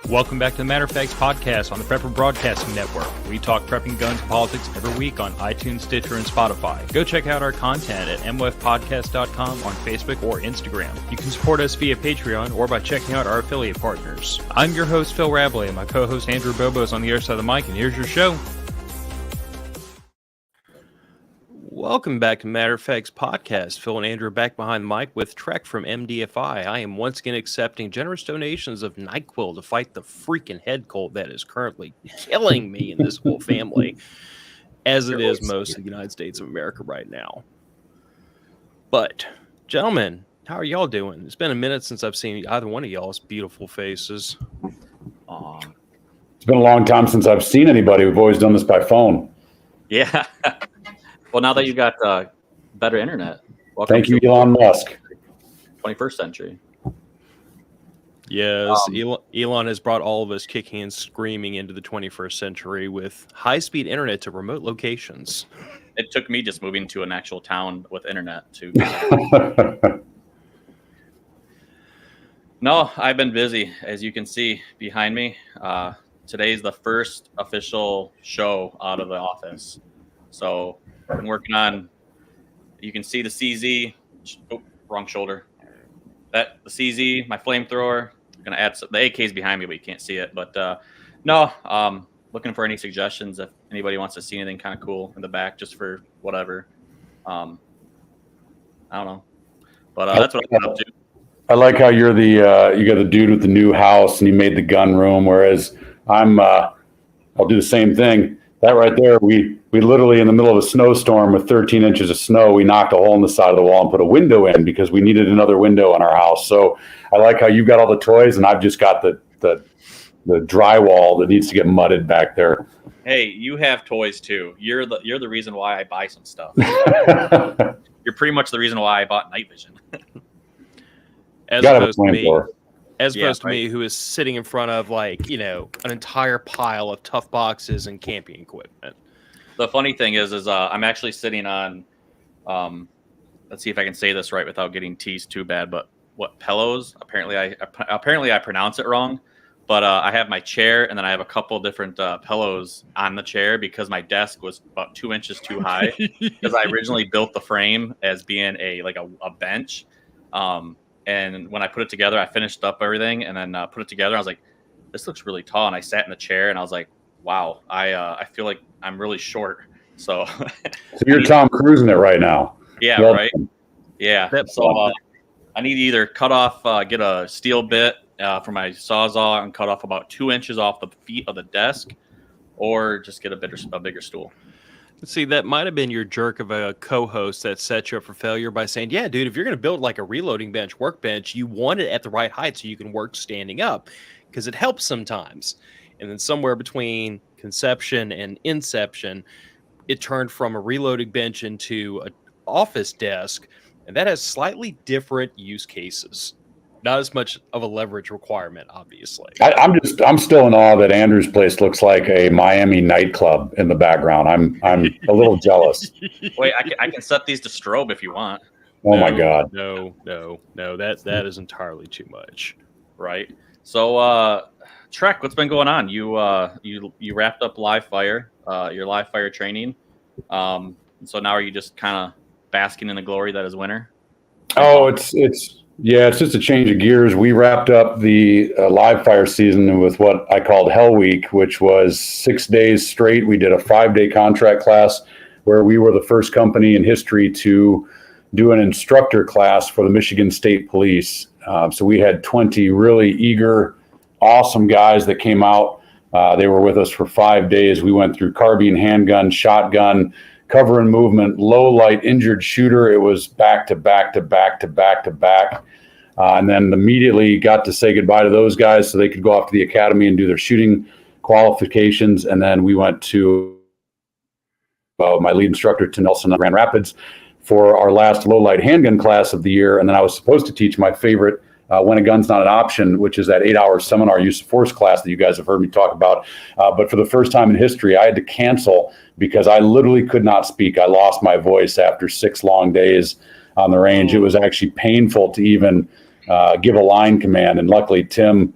Welcome back to the Matter of Facts podcast on the Prepper Broadcasting Network. We talk prepping, guns, and politics every week on iTunes, Stitcher, and Spotify. Go check out our content at MoFpodcast.com on Facebook or Instagram. You can support us via Patreon or by checking out our affiliate partners. I'm your host, Phil Rabalais, and my co-host, Andrew Bobo, is on the other side of the mic, and here's your show. Welcome back to Matter of Facts podcast. Phil and Andrew are back behind the mic with Trek from MDFI. I am once again accepting generous donations of NyQuil to fight the freaking head cold that is currently killing me and this whole family, as it is most of the United States of America right now. But, gentlemen, how are y'all doing? It's been a minute since I've seen either one of y'all's beautiful faces. It's been a long time since I've seen anybody. We've always done this by phone. Yeah. Well, now that you got better internet. Thank you, Elon Musk. 21st century. Yes, Elon has brought all of us kicking and screaming into the 21st century with high-speed internet to remote locations. It took me just moving to an actual town with internet to. No, I've been busy, as you can see behind me. Today's the first official show out of the office. So I've been working on, you can see the CZ, wrong shoulder. The CZ, my flamethrower. I'm going to add the AK's behind me, but you can't see it. But looking for any suggestions if anybody wants to see anything kind of cool in the back, just for whatever. I don't know. But that's what I'm up to. I like how you're you got the dude with the new house and you made the gun room, whereas I'll do the same thing. That right there, we literally in the middle of a snowstorm with 13 inches of snow, we knocked a hole in the side of the wall and put a window in because we needed another window in our house. So I like how you've got all the toys and I've just got the drywall that needs to get mudded back there. Hey, you have toys too. You're the reason why I buy some stuff. You're pretty much the reason why I bought night vision. As opposed to me, who is sitting in front of an entire pile of tough boxes and camping equipment. The funny thing is I'm actually sitting on, let's see if I can say this right without getting teased too bad. But what pillows? Apparently I pronounce it wrong. But I have my chair and then I have a couple different pillows on the chair because my desk was about 2 inches too high because I originally built the frame as being a bench. And when I put it together, I finished up everything and then put it together. I was like, this looks really tall. And I sat in the chair and I was like, wow, I feel like I'm really short. So, you're Tom Cruising it right now. Yeah, well, right. Yeah. So I need to either cut off, get a steel bit for my Sawzall and cut off about 2 inches off the feet of the desk or just get a bigger stool. See, that might have been your jerk of a co-host that set you up for failure by saying, yeah, dude, if you're going to build like a reloading bench, workbench, you want it at the right height so you can work standing up because it helps sometimes. And then somewhere between conception and inception, it turned from a reloading bench into an office desk, and that has slightly different use cases. Not as much of a leverage requirement, obviously. I'm still in awe that Andrew's place looks like a Miami nightclub in the background. I'm a little jealous. Wait, I can set these to strobe if you want. Oh my God. No. That is entirely too much. Right. So Trek, what's been going on? You wrapped up live fire, your live fire training. So now are you just kind of basking in the glory that is winter? Oh, it's just a change of gears. We wrapped up the live fire season with what I called Hell Week, which was 6 days straight. We did a 5-day contract class where we were the first company in history to do an instructor class for the Michigan State Police. So we had 20 really eager, awesome guys that came out. They were with us for 5 days. We went through carbine, handgun, shotgun, cover and movement, low light, injured shooter. It was back to back to back to back to back. And then immediately got to say goodbye to those guys so they could go off to the academy and do their shooting qualifications. And then we went to my lead instructor to Nelson Grand Rapids for our last low light handgun class of the year. And then I was supposed to teach my favorite When a Gun's Not an Option, which is that 8-hour seminar use of force class that you guys have heard me talk about. But for the first time in history, I had to cancel because I literally could not speak. I lost my voice after 6 long days on the range. It was actually painful to even give a line command. And luckily, Tim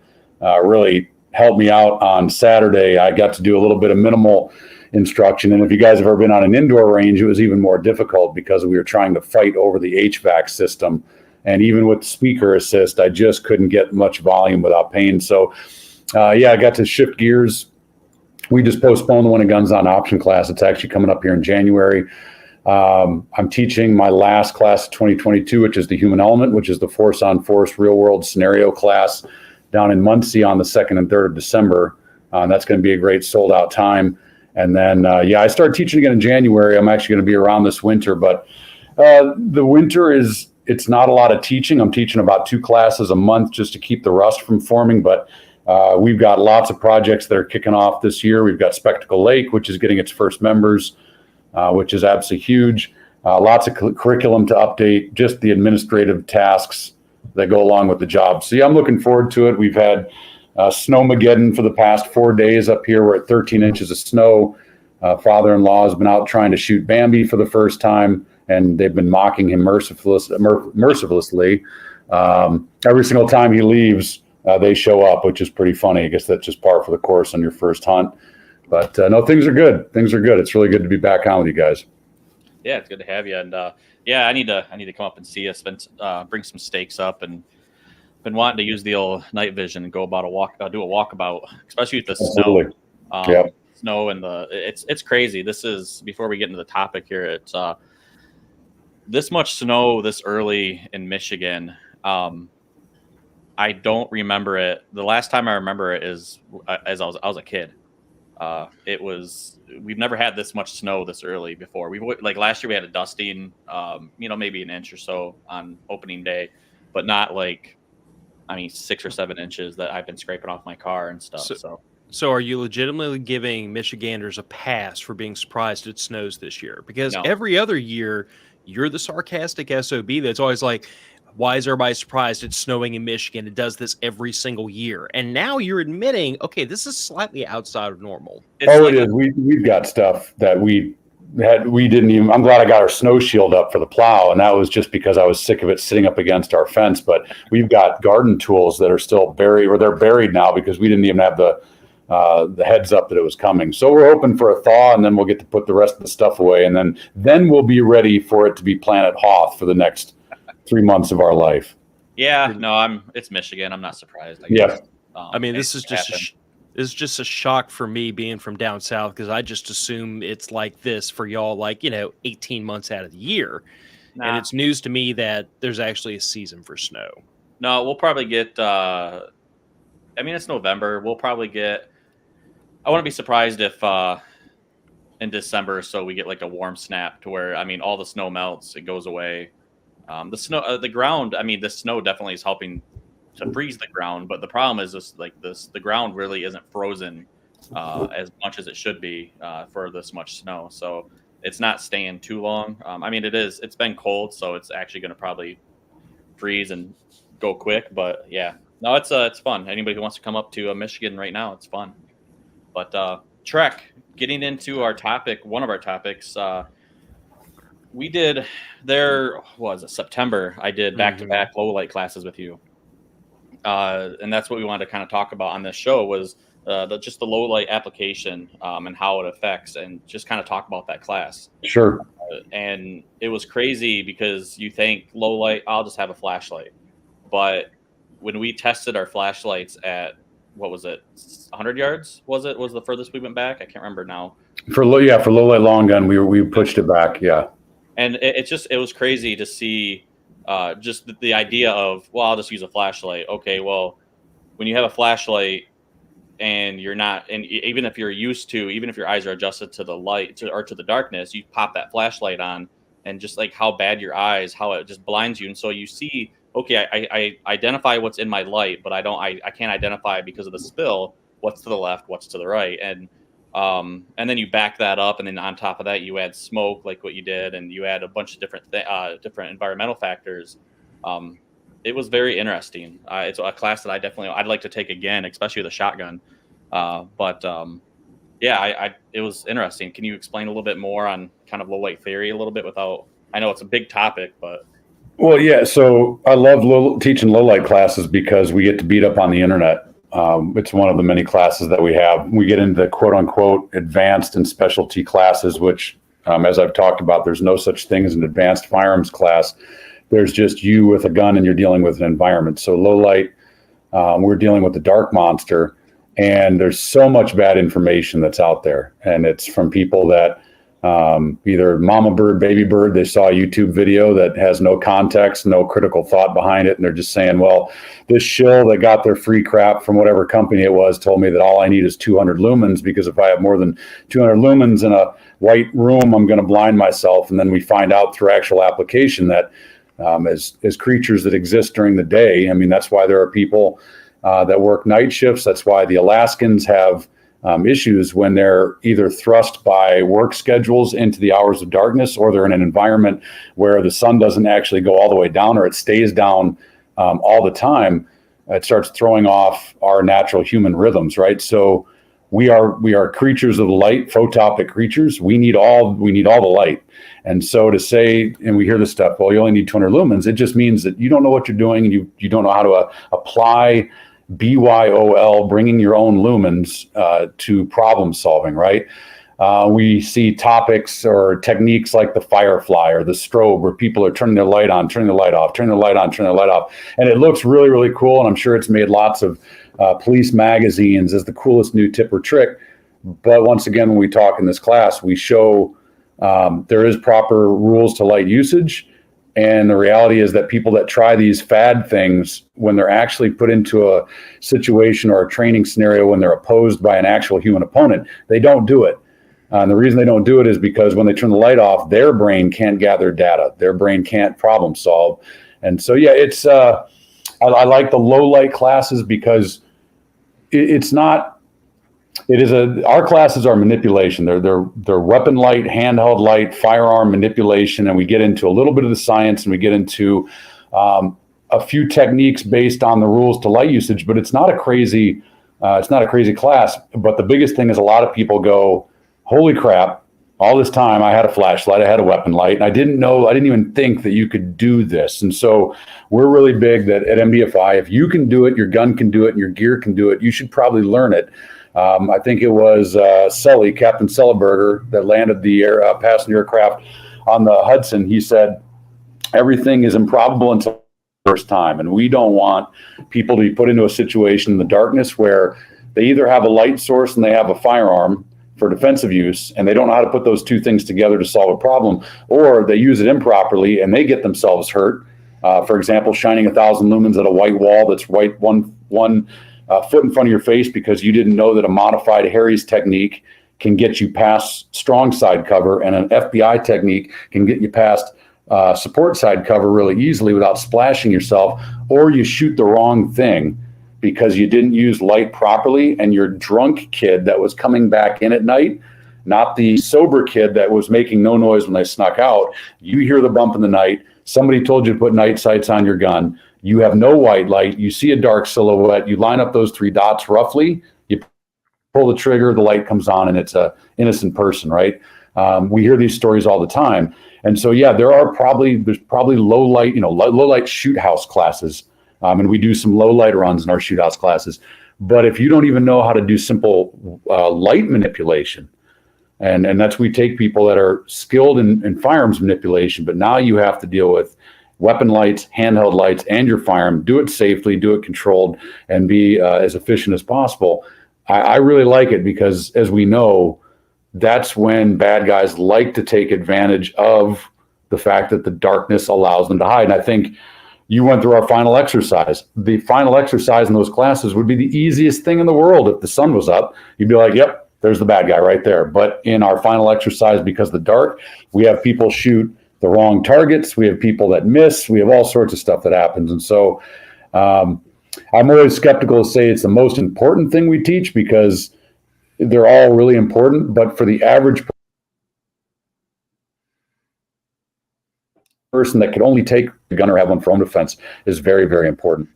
really helped me out on Saturday. I got to do a little bit of minimal instruction. And if you guys have ever been on an indoor range, it was even more difficult because we were trying to fight over the HVAC system. And even with speaker assist, I just couldn't get much volume without pain. So, I got to shift gears. We just postponed the When a Gun's On option class. It's actually coming up here in January. I'm teaching my last class of 2022, which is the Human Element, which is the Force on Force real world scenario class down in Muncie on the 2nd and 3rd of December. That's going to be a great sold out time. And then, I started teaching again in January. I'm actually going to be around this winter, but the winter it's not a lot of teaching. I'm teaching about 2 classes a month just to keep the rust from forming, but we've got lots of projects that are kicking off this year. We've got Spectacle Lake, which is getting its first members, which is absolutely huge. Lots of curriculum to update, just the administrative tasks that go along with the job. So I'm looking forward to it. We've had Snowmageddon for the past 4 days up here. We're at 13 inches of snow. Father-in-law has been out trying to shoot Bambi for the first time, and they've been mocking him mercilessly. Every single time he leaves, they show up, which is pretty funny. I guess that's just par for the course on your first hunt. But no, things are good. Things are good. It's really good to be back on with you guys. Yeah, it's good to have you. And I need to come up and see us. Bring some stakes up, and been wanting to use the old night vision and go about do a walkabout, especially with the snow. Snow and it's crazy. This is before we get into the topic here. It's this much snow this early in Michigan. I don't remember it. The last time I remember it is as I was a kid. We've never had this much snow this early before. Like last year we had a dusting, maybe an inch or so on opening day, but not 6 or 7 inches that I've been scraping off my car and stuff. So are you legitimately giving Michiganders a pass for being surprised it snows this year? Because every other year you're the sarcastic SOB that's always like, why is everybody surprised it's snowing in Michigan? It does this every single year. And now you're admitting, okay, this is slightly outside of normal. It is. We've got stuff that we didn't even, I'm glad I got our snow shield up for the plow. And that was just because I was sick of it sitting up against our fence. But we've got garden tools that are still buried, or they're buried now because we didn't even have the heads up that it was coming. So we're hoping for a thaw, and then we'll get to put the rest of the stuff away. And then we'll be ready for it to be Planet Hoth for the next 3 months of our life. Yeah, no, it's Michigan. I'm not surprised. This is just a shock for me being from down south, because I just assume it's like this for y'all, 18 months out of the year. Nah. And it's news to me that there's actually a season for snow. No, we'll probably get, it's November. We'll probably get, I wouldn't be surprised if in December, so we get a warm snap to where, all the snow melts, it goes away. The snow, the ground, the snow definitely is helping to freeze the ground, but the problem is the ground really isn't frozen as much as it should be for this much snow. So it's not staying too long. It's been cold, so it's actually going to probably freeze and go quick, but yeah, no, it's fun. Anybody who wants to come up to Michigan right now, it's fun. But Trek, getting into our topic, one of our topics, we did September. I did back-to-back low light classes with you. And that's what we wanted to kind of talk about on this show was just the low light application and how it affects, and just kind of talk about that class. Sure. And it was crazy because you think low light, I'll just have a flashlight. But when we tested our flashlights at, what was it, 100 yards? Was the furthest we went back? I can't remember now. For low light long gun, we pushed it back. Yeah. And it was crazy to see just the idea of, well, I'll just use a flashlight. Okay, well, when you have a flashlight and you're not, and even if your eyes are adjusted to the light or to the darkness, you pop that flashlight on, and just how bad your eyes, how it just blinds you. And so you see, okay, I identify what's in my light, but I can't identify because of the spill what's to the left, what's to the right. And then you back that up, and then on top of that, you add smoke, like what you did, and you add a bunch of different environmental factors. It was very interesting. It's a class that I'd like to take again, especially with a shotgun. It was interesting. Can you explain a little bit more on kind of low light theory a little bit I know it's a big topic, but. Well, yeah. So I love teaching low light classes because we get to beat up on the internet. It's one of the many classes that we have. We get into the quote unquote advanced and specialty classes, which, as I've talked about, there's no such thing as an advanced firearms class. There's just you with a gun and you're dealing with an environment. So low light, we're dealing with the dark monster, and there's so much bad information that's out there. And it's from people that either mama bird, baby bird, they saw a YouTube video that has no context, no critical thought behind it. And they're just saying, well, this shill that got their free crap from whatever company it was told me that all I need is 200 lumens, because if I have more than 200 lumens in a white room, I'm going to blind myself. And then we find out through actual application that as creatures that exist during the day, I mean, that's why there are people that work night shifts. That's why the Alaskans have issues when they're either thrust by work schedules into the hours of darkness, or they're in an environment where the sun doesn't actually go all the way down, or it stays down all the time. It starts throwing off our natural human rhythms, right? So we are creatures of the light, photopic creatures. We need all the light. And so to say, and we hear this stuff, well, you only need 200 lumens. It just means that you don't know what you're doing, and you don't know how to apply BYOL, bringing your own lumens to problem solving, right? We see topics or techniques like the firefly or the strobe, where people are turning their light on, turning their light off, turning their light on, turning their light off. And it looks really, really cool. And I'm sure it's made lots of police magazines as the coolest new tip or trick. But once again, when we talk in this class, we show there is proper rules to light usage. And the reality is that people that try these fad things, when they're actually put into a situation or a training scenario when they're opposed by an actual human opponent, they don't do it. And the reason they don't do it is because when they turn the light off, their brain can't gather data. Their brain can't problem solve. And so, yeah, it's I like the low light classes because our classes are manipulation. They're weapon light, handheld light, firearm manipulation, and we get into a little bit of the science, and we get into a few techniques based on the rules to light usage. But it's not a crazy class. But the biggest thing is a lot of people go, holy crap! All this time I had a flashlight, I had a weapon light, and I didn't even think that you could do this. And so we're really big that at MDFI, if you can do it, your gun can do it, and your gear can do it, you should probably learn it. I think it was Captain Selleberger, that landed the passenger aircraft on the Hudson. He said, everything is improbable until the first time. And we don't want people to be put into a situation in the darkness where they either have a light source and they have a firearm for defensive use, and they don't know how to put those two things together to solve a problem, or they use it improperly and they get themselves hurt. For example, shining 1,000 lumens at a white wall that's white one foot in front of your face because you didn't know that a modified Harry's technique can get you past strong side cover, and an FBI technique can get you past support side cover really easily without splashing yourself, or you shoot the wrong thing because you didn't use light properly, and your drunk kid that was coming back in at night, not the sober kid that was making no noise when they snuck out, you hear the bump in the night, somebody told you to put night sights on your gun, you have no white light, you see a dark silhouette, you line up those 3 dots roughly, you pull the trigger, the light comes on, and it's a innocent person, right? We hear these stories all the time. And so, yeah, there's probably low light, low light shoot house classes. And we do some low light runs in our shoot house classes. But if you don't even know how to do simple light manipulation, and that's, we take people that are skilled in firearms manipulation, but now you have to deal with weapon lights, handheld lights, and your firearm, do it safely, do it controlled, and be as efficient as possible. I really like it because, as we know, that's when bad guys like to take advantage of the fact that the darkness allows them to hide. And I think you went through our final exercise. The final exercise in those classes would be the easiest thing in the world. If the sun was up, you'd be like, yep, there's the bad guy right there. But in our final exercise, because of the dark, we have people shoot the wrong targets. We have people that miss. We have all sorts of stuff that happens. And so I'm always skeptical to say it's the most important thing we teach, because they're all really important. But for the average person that could only take a gun or have one for own defense is very, very important.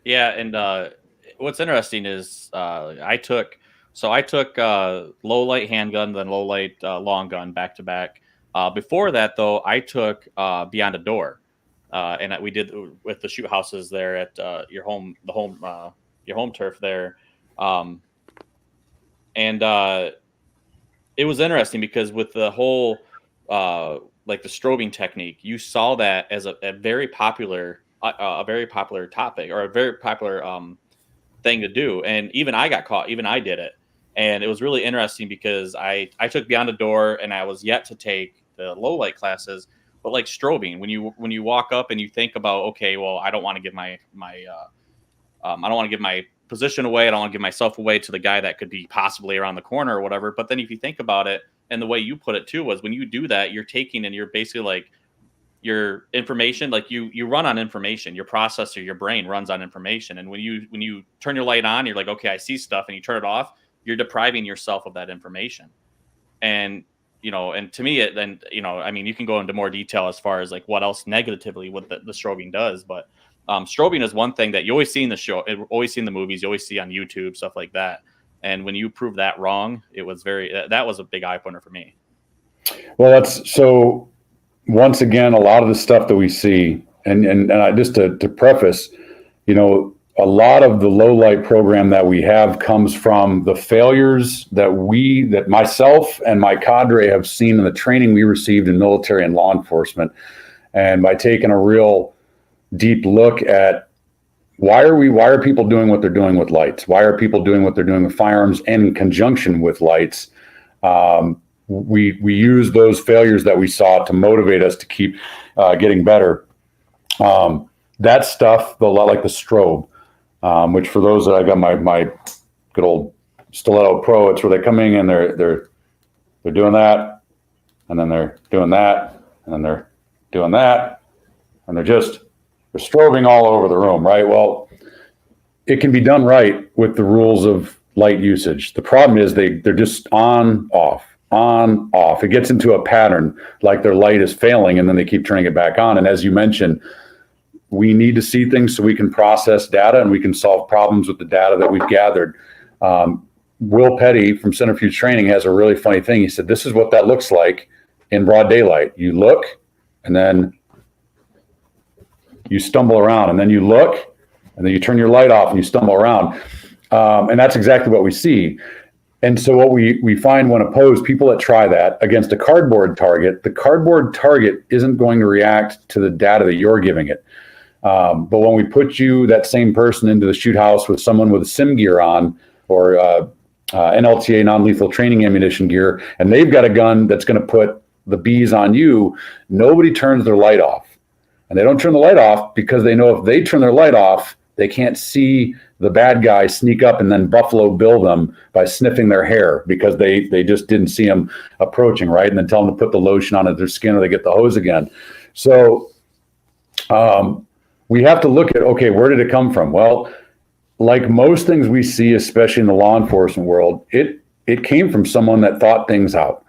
Yeah, and what's interesting is I took low light handgun, then low light long gun back to back. Before that, though, I took Beyond a Door, and we did with the shoot houses there at your home home turf there. It was interesting because with the whole like the strobing technique, you saw that as a very popular topic, or a very popular thing to do. And even I got caught, even I did it. And it was really interesting because I took Beyond the Door, and I was yet to take the low light classes. But like strobing, when you walk up and you think about, okay, well, I don't want to give my I don't want to give my position away. I don't want to give myself away to the guy that could be possibly around the corner or whatever. But then if you think about it, and the way you put it too, was when you do that, you're taking, and you're basically like, your information, like you run on information. Your processor, your brain runs on information. And when you turn your light on, you're like, okay, I see stuff, and you turn it off, you're depriving yourself of that information. And and to me, then I mean, you can go into more detail as far as like what else negatively what the strobing does, but strobing is one thing that you always see in the show, always see in the movies, you always see on YouTube, stuff like that. And when you prove that wrong, it was that was a big eye opener for me. Well, that's so. Once again, a lot of the stuff that we see, and I just to preface, a lot of the low light program that we have comes from the failures that myself and my cadre have seen in the training we received in military and law enforcement. And by taking a real deep look at why are people doing what they're doing with lights? Why are people doing what they're doing with firearms and in conjunction with lights? We use those failures that we saw to motivate us to keep getting better. That stuff, a lot like the strobe, which for those that I got my good old Stiletto Pro, it's where they're coming and they're doing that, and then they're doing that, and then they're doing that, and they're strobing all over the room, right? Well, it can be done right with the rules of light usage. The problem is they're just on, off. It gets into a pattern, like their light is failing, and then they keep turning it back on. And as you mentioned, we need to see things so we can process data and we can solve problems with the data that we've gathered. Will Petty from Centrifuge Training has a really funny thing. He said, this is what that looks like in broad daylight. You look, and then you stumble around, and then you look, and then you turn your light off and you stumble around. And that's exactly what we see. And so what we find when opposed, people that try that against a cardboard target, the cardboard target isn't going to react to the data that you're giving it. But when we put that same person into the shoot house with someone with sim gear on, or NLTA, non-lethal training ammunition gear, and they've got a gun that's going to put the bees on you, nobody turns their light off. And they don't turn the light off because they know if they turn their light off, they can't see the bad guy sneak up and then Buffalo Bill them by sniffing their hair, because they just didn't see him approaching, right? And then tell them to put the lotion on their skin, or they get the hose again. So we have to look at, okay, where did it come from? Well, like most things we see, especially in the law enforcement world, it came from someone that thought things out.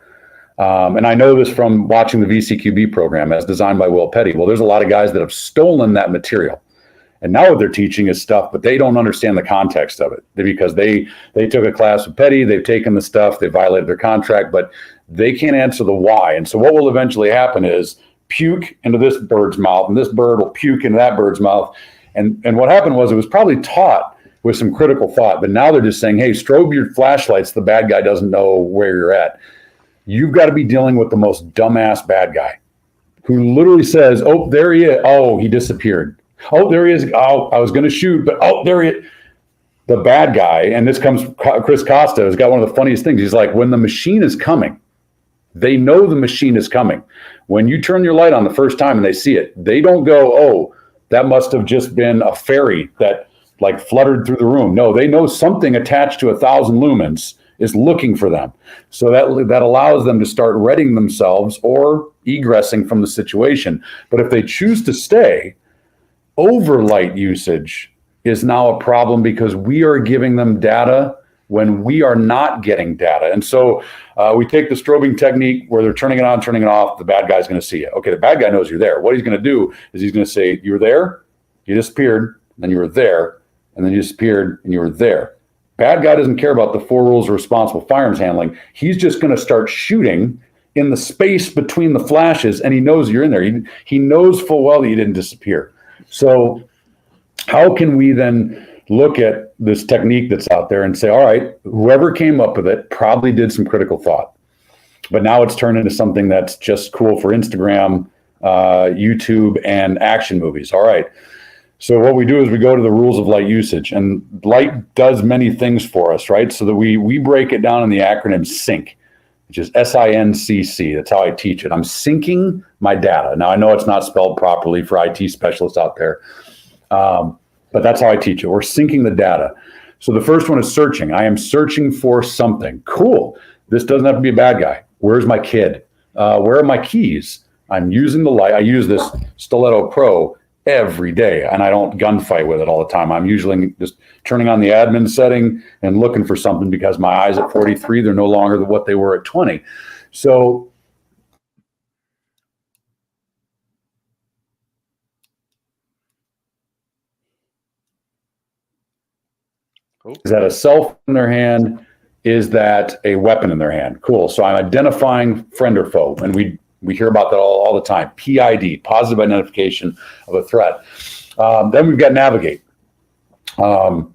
And I know this from watching the VCQB program as designed by Will Petty. Well, there's a lot of guys that have stolen that material. And now what they're teaching is stuff, but they don't understand the context of it, because they took a class with Petty, they've taken the stuff, they violated their contract, but they can't answer the why. And so what will eventually happen is puke into this bird's mouth, and this bird will puke into that bird's mouth. And what happened was, it was probably taught with some critical thought, but now they're just saying, hey, strobe your flashlights, the bad guy doesn't know where you're at. You've got to be dealing with the most dumbass bad guy who literally says, oh, there he is. Oh, he disappeared. Oh, there he is. Oh, I was going to shoot, but oh, there he is. The bad guy, and this comes, Chris Costa has got one of the funniest things. He's like, when the machine is coming, they know the machine is coming. When you turn your light on the first time and they see it, they don't go, oh, that must have just been a fairy that like fluttered through the room. No, they know something attached to 1,000 lumens is looking for them. So that allows them to start readying themselves or egressing from the situation. But if they choose to stay, overlight usage is now a problem, because we are giving them data when we are not getting data. And so we take the strobing technique where they're turning it on, turning it off. The bad guy's going to see it. Okay, the bad guy knows you're there. What he's going to do is he's going to say, you were there, you disappeared, then you were there, and then you disappeared, and you were there. Bad guy doesn't care about the 4 rules of responsible firearms handling. He's just going to start shooting in the space between the flashes, and he knows you're in there. He knows full well that you didn't disappear. So how can we then look at this technique that's out there and say, all right, whoever came up with it probably did some critical thought. But now it's turned into something that's just cool for Instagram, YouTube, and action movies. All right. So what we do is we go to the rules of light usage, and light does many things for us, right? So that we break it down in the acronym SYNC, which is SINCC. That's how I teach it. I'm syncing my data. Now, I know it's not spelled properly for IT specialists out there, but that's how I teach it. We're syncing the data. So the first one is searching. I am searching for something. Cool. This doesn't have to be a bad guy. Where's my kid? Where are my keys? I'm using the light. I use this Stiletto Pro every day, and I don't gunfight with it all the time. I'm usually just turning on the admin setting and looking for something because my eyes at 43, they're no longer what they were at 20. So is that a cell phone in their hand? Is that a weapon in their hand? Cool. So I'm identifying friend or foe, and we hear about that all the time. PID, positive identification of a threat. Then we've got navigate. Falling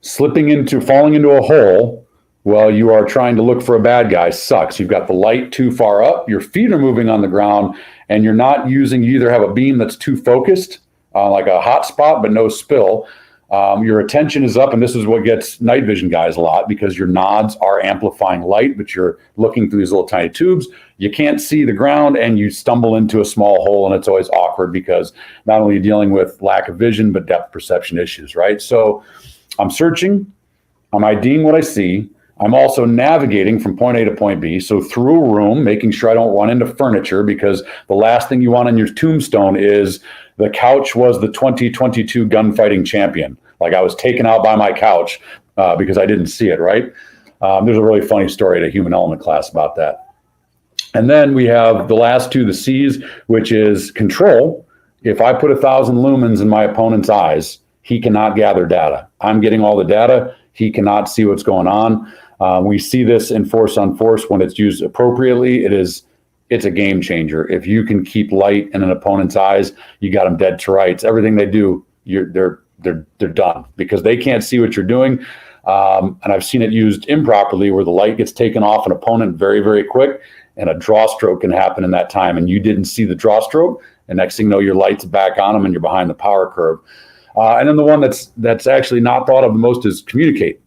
into a hole while you are trying to look for a bad guy sucks. You've got the light too far up, your feet are moving on the ground, and you either have a beam that's too focused, like a hot spot, but no spill. Your attention is up, and this is what gets night vision guys a lot, because your nods are amplifying light, but you're looking through these little tiny tubes. You can't see the ground, and you stumble into a small hole, and it's always awkward because not only are you dealing with lack of vision, but depth perception issues, right? So I'm searching, I'm IDing what I see. I'm also navigating from point A to point B. So through a room, making sure I don't run into furniture, because the last thing you want on your tombstone is the couch was the 2022 gunfighting champion. Like, I was taken out by my couch because I didn't see it, right? There's a really funny story at a human element class about that. And then we have the last two, the C's, which is control. If I put 1,000 lumens in my opponent's eyes, he cannot gather data. I'm getting all the data. He cannot see what's going on. We see this in force on force when it's used appropriately. It's a game changer. If you can keep light in an opponent's eyes, you got them dead to rights. Everything they do, they're done, because they can't see what you're doing. And I've seen it used improperly, where the light gets taken off an opponent very, very quick, and a draw stroke can happen in that time, and you didn't see the draw stroke, and next thing you know, your light's back on them and you're behind the power curve. And then the one that's actually not thought of the most is communicate.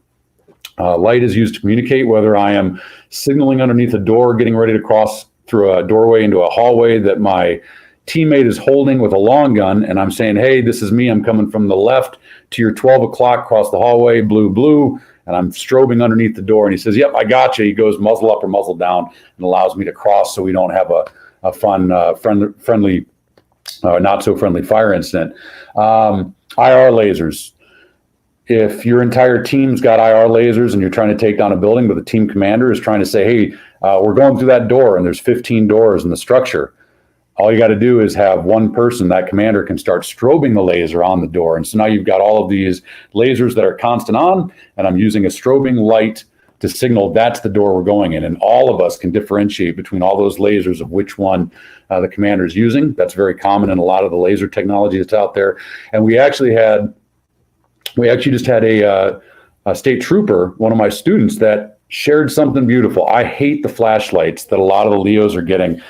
Light is used to communicate, whether I am signaling underneath a door, getting ready to cross through a doorway into a hallway that my teammate is holding with a long gun, and I'm saying, hey, this is me. I'm coming from the left to your 12 o'clock, across the hallway, blue, blue, and I'm strobing underneath the door. And he says, yep, I got you. He goes muzzle up or muzzle down and allows me to cross so we don't have a fun, friendly, not so friendly fire incident. IR lasers. If your entire team's got IR lasers and you're trying to take down a building, but the team commander is trying to say, hey, we're going through that door, and there's 15 doors in the structure. All you got to do is have one person, that commander, can start strobing the laser on the door. And so now you've got all of these lasers that are constant on, and I'm using a strobing light to signal that's the door we're going in. And all of us can differentiate between all those lasers of which one the commander is using. That's very common in a lot of the laser technology that's out there. And we actually just had a state trooper, one of my students, that shared something beautiful. I hate the flashlights that a lot of the Leos are getting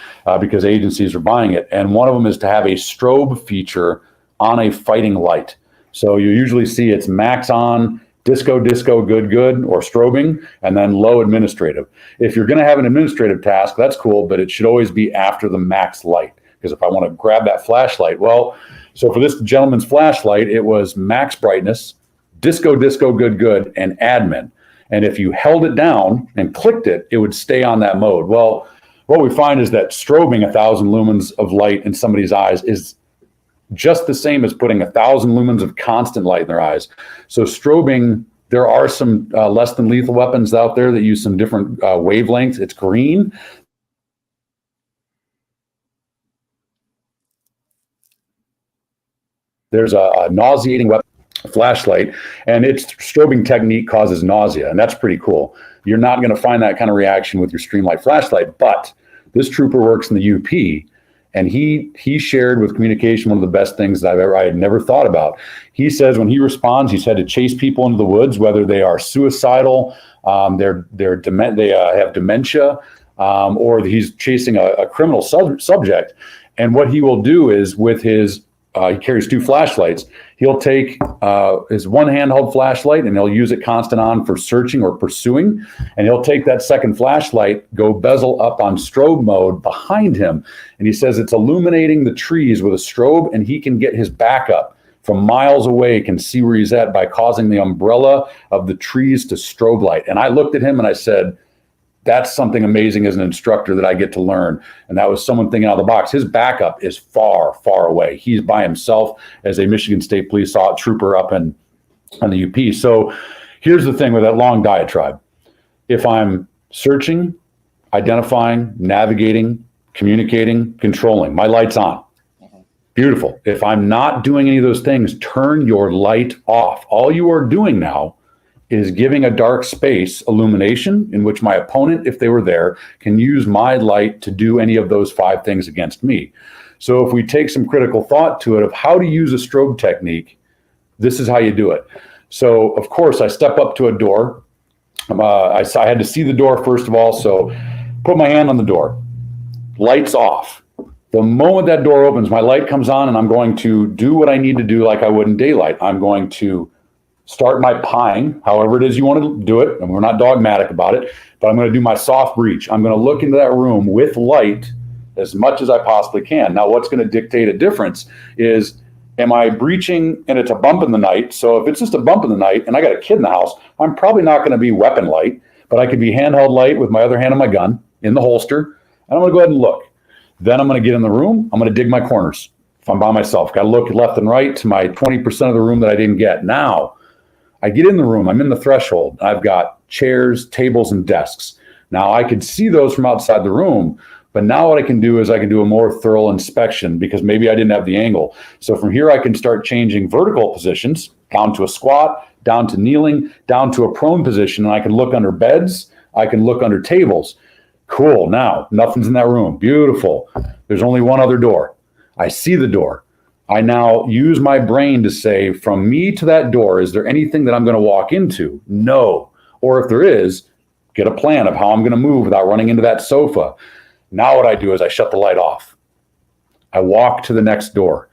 because agencies are buying it. And one of them is to have a strobe feature on a fighting light. So you usually see it's max on, disco, good, or strobing, and then low administrative. If you're going to have an administrative task, that's cool, but it should always be after the max light. Because if I want to grab that flashlight, well, so for this gentleman's flashlight, it was max brightness, disco, good, and admin. And if you held it down and clicked it, it would stay on that mode. Well, what we find is that strobing 1,000 lumens of light in somebody's eyes is just the same as putting 1,000 lumens of constant light in their eyes. So strobing, there are some less than lethal weapons out there that use some different wavelengths. It's green. There's a nauseating weapon, flashlight, and its strobing technique causes nausea, and that's pretty cool. You're not going to find that kind of reaction with your Streamlight flashlight, but this trooper works in the UP, And he shared with communication one of the best things that I had never thought about. He says when he responds, he's had to chase people into the woods, whether they are suicidal, they have dementia, or he's chasing a criminal subject. And what he will do is with his he carries 2 flashlights. He'll take his one handheld flashlight and he'll use it constant on for searching or pursuing. And he'll take that second flashlight, go bezel up on strobe mode behind him. And he says it's illuminating the trees with a strobe, and he can get his backup from miles away, can see where he's at by causing the umbrella of the trees to strobe light. And I looked at him and I said, that's something amazing as an instructor that I get to learn. And that was someone thinking out of the box. His backup is far, far away. He's by himself as a Michigan State Police trooper up on the UP. So here's the thing with that long diatribe. If I'm searching, identifying, navigating, communicating, controlling, my light's on. Beautiful. If I'm not doing any of those things, turn your light off. All you are doing now is giving a dark space illumination in which my opponent, if they were there, can use my light to do any of those 5 things against me. So if we take some critical thought to it of how to use a strobe technique, this is how you do it. So of course I step up to a door. I had to see the door first of all. So put my hand on the door, lights off. The moment that door opens, my light comes on and I'm going to do what I need to do like I would in daylight. I'm going to start my pieing, however it is you want to do it, and we're not dogmatic about it, but I'm going to do my soft breach. I'm going to look into that room with light as much as I possibly can. Now, what's going to dictate a difference is, am I breaching and it's a bump in the night? So if it's just a bump in the night and I got a kid in the house, I'm probably not going to be weapon light, but I could be handheld light with my other hand on my gun in the holster, and I'm going to go ahead and look. Then I'm going to get in the room. I'm going to dig my corners. If I'm by myself, got to look left and right to my 20% of the room that I didn't get. Now, I get in the room, I'm in the threshold. I've got chairs, tables, and desks. Now I could see those from outside the room, but now what I can do is I can do a more thorough inspection because maybe I didn't have the angle. So from here I can start changing vertical positions down to a squat, down to kneeling, down to a prone position, and I can look under beds, I can look under tables. Cool, now nothing's in that room. Beautiful. There's only one other door. I see the door. I now use my brain to say, from me to that door, is there anything that I'm going to walk into? No. Or if there is, get a plan of how I'm going to move without running into that sofa. Now what I do is I shut the light off. I walk to the next door.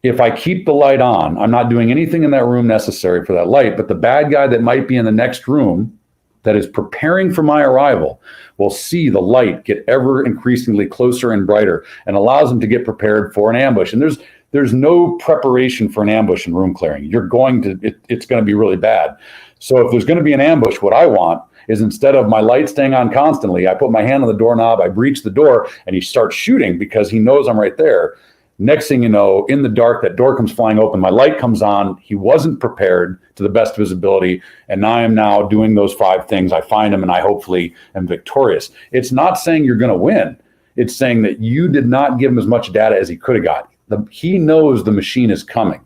If I keep the light on, I'm not doing anything in that room necessary for that light, but the bad guy that might be in the next room that is preparing for my arrival will see the light get ever increasingly closer and brighter and allows them to get prepared for an ambush. And there's no preparation for an ambush in room clearing. It's going to be really bad. So if there's going to be an ambush, what I want is instead of my light staying on constantly, I put my hand on the doorknob, I breach the door, and he starts shooting because he knows I'm right there. Next thing you know, in the dark, that door comes flying open, my light comes on, he wasn't prepared to the best visibility, and I am now doing those 5 things. I find him, and I hopefully am victorious. It's not saying you're going to win. It's saying that you did not give him as much data as he could have got. He knows the machine is coming.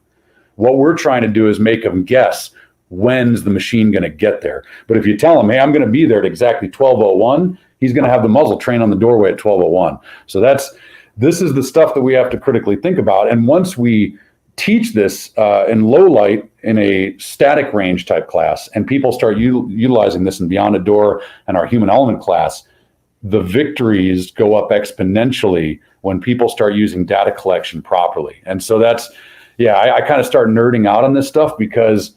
What we're trying to do is make him guess when's the machine going to get there. But if you tell him, hey, I'm going to be there at exactly 12:01, he's going to have the muzzle trained on the doorway at 12:01. So this is the stuff that we have to critically think about. And once we teach this in low light in a static range type class, and people start utilizing this in Beyond a Door and our human element class, the victories go up exponentially when people start using data collection properly. And so I kind of start nerding out on this stuff because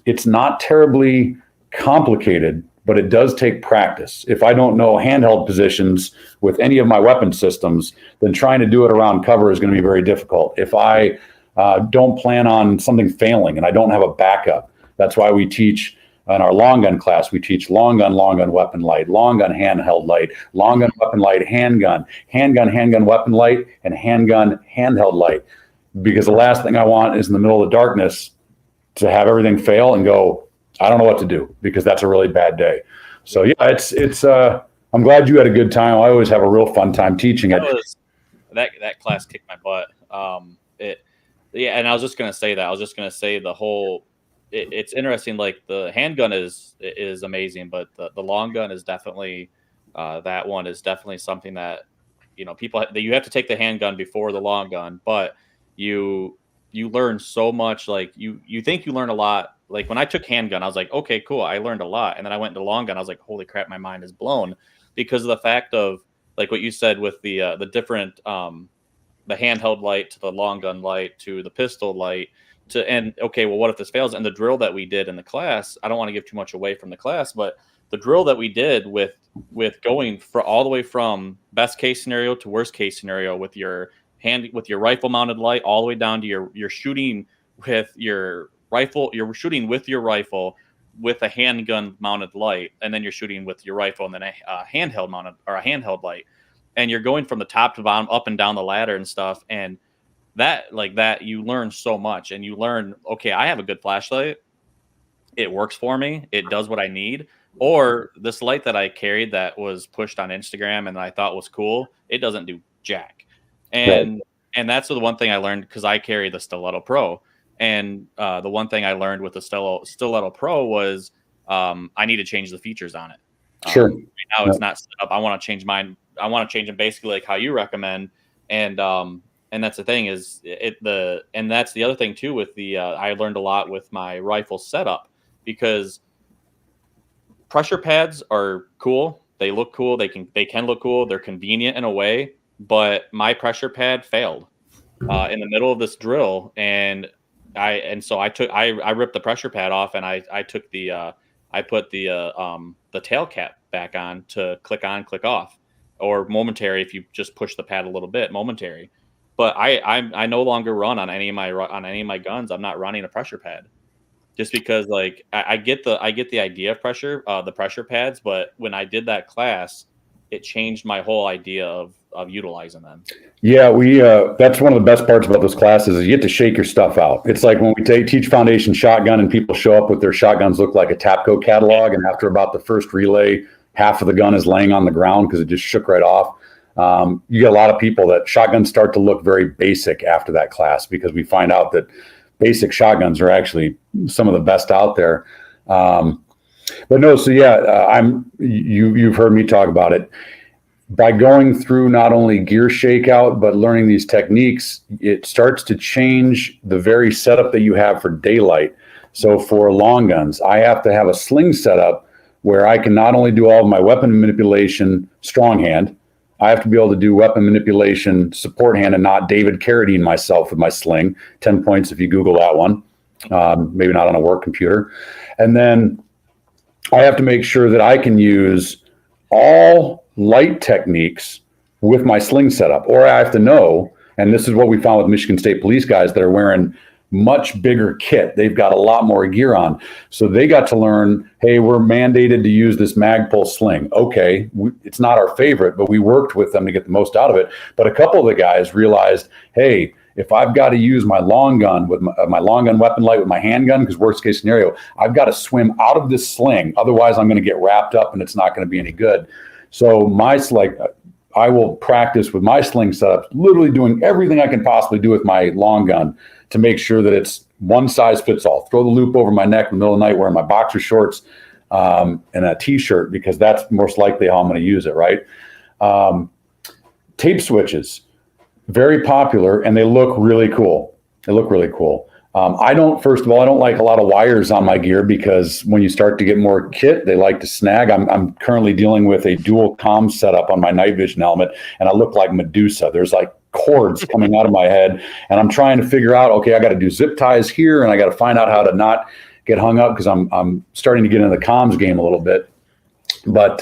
it's not terribly complicated, but it does take practice. If I don't know handheld positions with any of my weapon systems, then trying to do it around cover is going to be very difficult. If I don't plan on something failing and I don't have a backup, that's why we teach in our long gun class, we teach long gun weapon light, long gun handheld light, long gun weapon light, handgun weapon light, and handgun handheld light. Because the last thing I want is in the middle of the darkness to have everything fail and go, I don't know what to do, because that's a really bad day. So yeah, it's I'm glad you had a good time. I always have a real fun time teaching it. That class kicked my butt. And I was just gonna say that. I was just gonna say the whole. It's interesting. Like the handgun is amazing, but the long gun is definitely that one is definitely something that people, you have to take the handgun before the long gun, but you learn so much. Like you think you learn a lot. Like when I took handgun, I was like, okay, cool, I learned a lot. And then I went into long gun, I was like, holy crap, my mind is blown, because of the fact of like what you said with the different the handheld light to the long gun light to the pistol light to, and okay, well, what if this fails? And the drill that we did in the class, I don't want to give too much away from the class, but the drill that we did with going for all the way from best case scenario to worst case scenario with your rifle mounted light all the way down to you're shooting with your rifle, you're shooting with your rifle with a handgun mounted light, and then you're shooting with your rifle and then a handheld mounted or a handheld light, and you're going from the top to bottom, up and down the ladder and stuff. And that you learn so much, and you learn, okay, I have a good flashlight, it works for me, it does what I need. Or this light that I carried that was pushed on Instagram and I thought was cool, it doesn't do jack. And and that's the one thing I learned, because I carry the Stiletto Pro. And the one thing I learned with the Stiletto Pro was I need to change the features on it. Sure. Right now it's not set up. I want to change mine. I want to change them basically like how you recommend. And that's the thing is and that's the other thing too with the I learned a lot with my rifle setup, because pressure pads are cool. They look cool. They can look cool. They're convenient in a way, but my pressure pad failed in the middle of this drill, and so I ripped the pressure pad off, and I took I put the tail cap back on to click on, click off, or momentary if you just push the pad a little bit, momentary. But I no longer run on any of my guns. I'm not running a pressure pad, just because like I get the idea of the pressure pads, but when I did that class, it changed my whole idea of utilizing them. Yeah, we that's one of the best parts about those classes is you get to shake your stuff out. It's like when we teach foundation shotgun and people show up with their shotguns look like a Tapco catalog, and after about the first relay, half of the gun is laying on the ground because it just shook right off. You get a lot of people that shotguns start to look very basic after that class, because we find out that basic shotguns are actually some of the best out there. But no, so yeah, you've heard me talk about it. By going through not only gear shakeout, but learning these techniques, it starts to change the very setup that you have for daylight. So for long guns, I have to have a sling setup where I can not only do all of my weapon manipulation strong hand, I have to be able to do weapon manipulation support hand and not David Carradine myself with my sling. 10 points if you Google that one. Maybe not on a work computer. And then I have to make sure that I can use all light techniques with my sling setup, or I have to know, and this is what we found with Michigan State Police guys that are wearing much bigger kit. They've got a lot more gear on. So they got to learn, hey, we're mandated to use this Magpul sling. Okay, it's not our favorite, but we worked with them to get the most out of it. But a couple of the guys realized, hey, if I've got to use my long gun with my long gun weapon light with my handgun, because worst case scenario, I've got to swim out of this sling. Otherwise, I'm going to get wrapped up and it's not going to be any good. So I will practice with my sling setup, literally doing everything I can possibly do with my long gun to make sure that it's one size fits all. Throw the loop over my neck in the middle of the night wearing my boxer shorts and a t-shirt, because that's most likely how I'm going to use it, right? Tape switches, very popular, and they look really cool. First of all, I don't like a lot of wires on my gear, because when you start to get more kit, they like to snag. I'm currently dealing with a dual comm setup on my night vision helmet, and I look like Medusa. There's like cords coming out of my head, and I'm trying to figure out, okay, I got to do zip ties here, and I got to find out how to not get hung up, because I'm starting to get into the comms game a little bit. But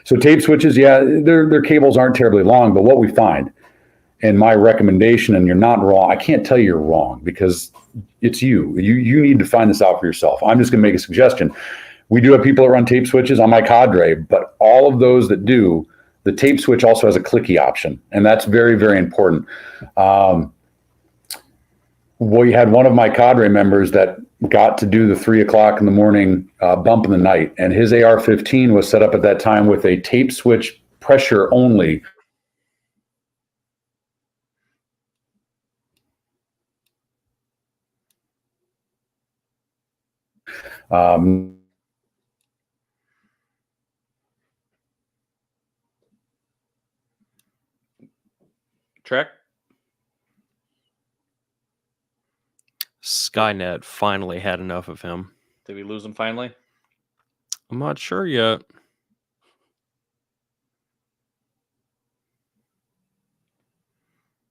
so tape switches, yeah, their cables aren't terribly long, but what we find, and my recommendation, and you're not wrong, I can't tell you you're wrong, because it's you need to find this out for yourself. I'm just going to make a suggestion. We do have people that run tape switches on my cadre, but all of those that do, the tape switch also has a clicky option, and that's very, very important. We had one of my cadre members that got to do the 3 o'clock in the morning bump in the night, and his AR-15 was set up at that time with a tape switch pressure only. Trek? Skynet finally had enough of him. Did we lose him finally? I'm not sure yet.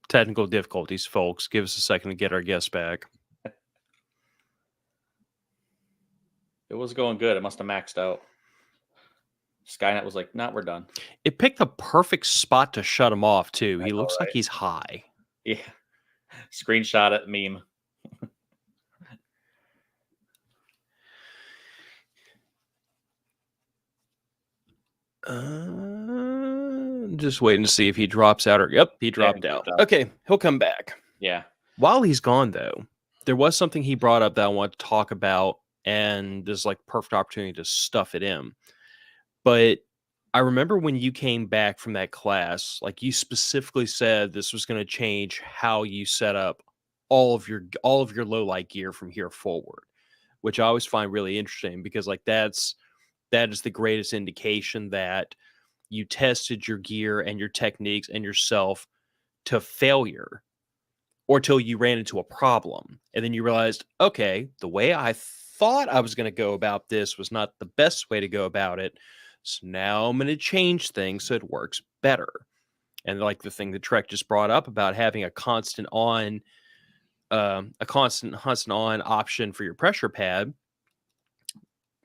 Technical difficulties, folks. Give us a second to get our guest back. It was going good. It must have maxed out. Skynet was like, nah, we're done. It picked the perfect spot to shut him off, too. He looks like right? he's high. Yeah. Screenshot it, meme. Just waiting to see if he drops out or he dropped out. Okay, he'll come back. Yeah. While he's gone, though, there was something he brought up that I want to talk about, and there's like perfect opportunity to stuff it in. But I remember when you came back from that class, like you specifically said this was going to change how you set up all of your low light gear from here forward, which I always find really interesting because like that is the greatest indication that you tested your gear and your techniques and yourself to failure or till you ran into a problem. And then you realized, okay, the way I thought I was going to go about this was not the best way to go about it. So now I'm going to change things so it works better. And like the thing that Trek just brought up about having a constant on option for your pressure pad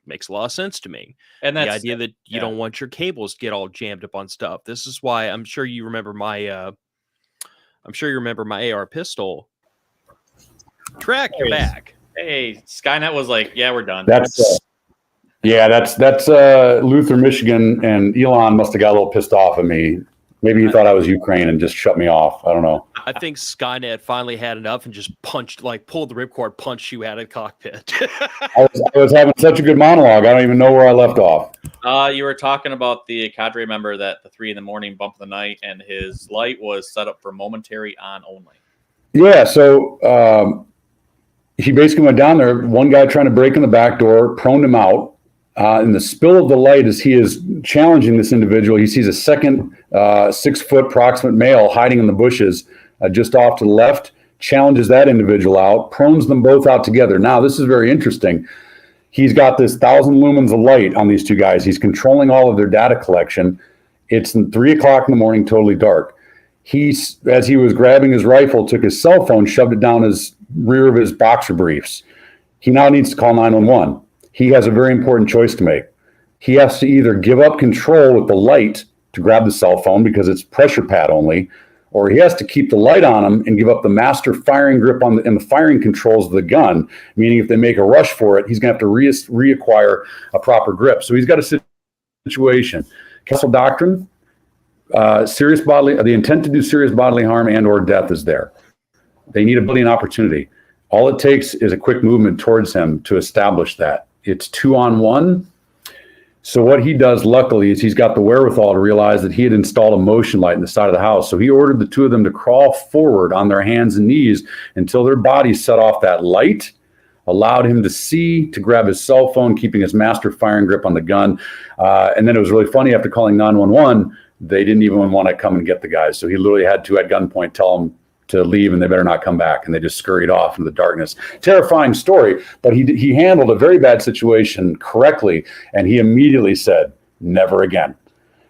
makes a lot of sense to me. And the idea that you don't want your cables to get all jammed up on stuff. This is why I'm sure you remember my AR pistol. Trek, you're back. Hey, Skynet was like, yeah, we're done. That's Luther, Michigan, and Elon must have got a little pissed off at me. Maybe he thought I was Ukraine and just shut me off. I don't know. I think Skynet finally had enough and just pulled the ripcord, punched you out of the cockpit. I was having such a good monologue. I don't even know where I left off. You were talking about the cadre member that the 3 a.m. bump of the night, and his light was set up for momentary on only. Yeah, so he basically went down there. One guy trying to break in the back door, proned him out. And the spill of the light as he is challenging this individual, he sees a second 6-foot approximate male hiding in the bushes just off to the left, challenges that individual out, prones them both out together. Now, this is very interesting. He's got this 1,000 lumens of light on these two guys. He's controlling all of their data collection. It's 3 o'clock in the morning, totally dark. As he was grabbing his rifle, took his cell phone, shoved it down his rear of his boxer briefs. He now needs to call 911. He has a very important choice to make. He has to either give up control with the light to grab the cell phone because it's pressure pad only, or he has to keep the light on him and give up the master firing grip and the firing controls of the gun, meaning if they make a rush for it, he's going to have to reacquire a proper grip. So he's got a situation. Castle Doctrine, the intent to do serious bodily harm and or death is there. They need a building opportunity. All it takes is a quick movement towards him to establish that. It's 2-on-1. So what he does, luckily, is he's got the wherewithal to realize that he had installed a motion light in the side of the house. So he ordered the two of them to crawl forward on their hands and knees until their bodies set off that light, allowed him to see, to grab his cell phone, keeping his master firing grip on the gun. And then it was really funny, after calling 911, they didn't even want to come and get the guys. So he literally had to, at gunpoint, tell them to leave and they better not come back. And they just scurried off into the darkness. Terrifying story, but he handled a very bad situation correctly. And he immediately said, never again.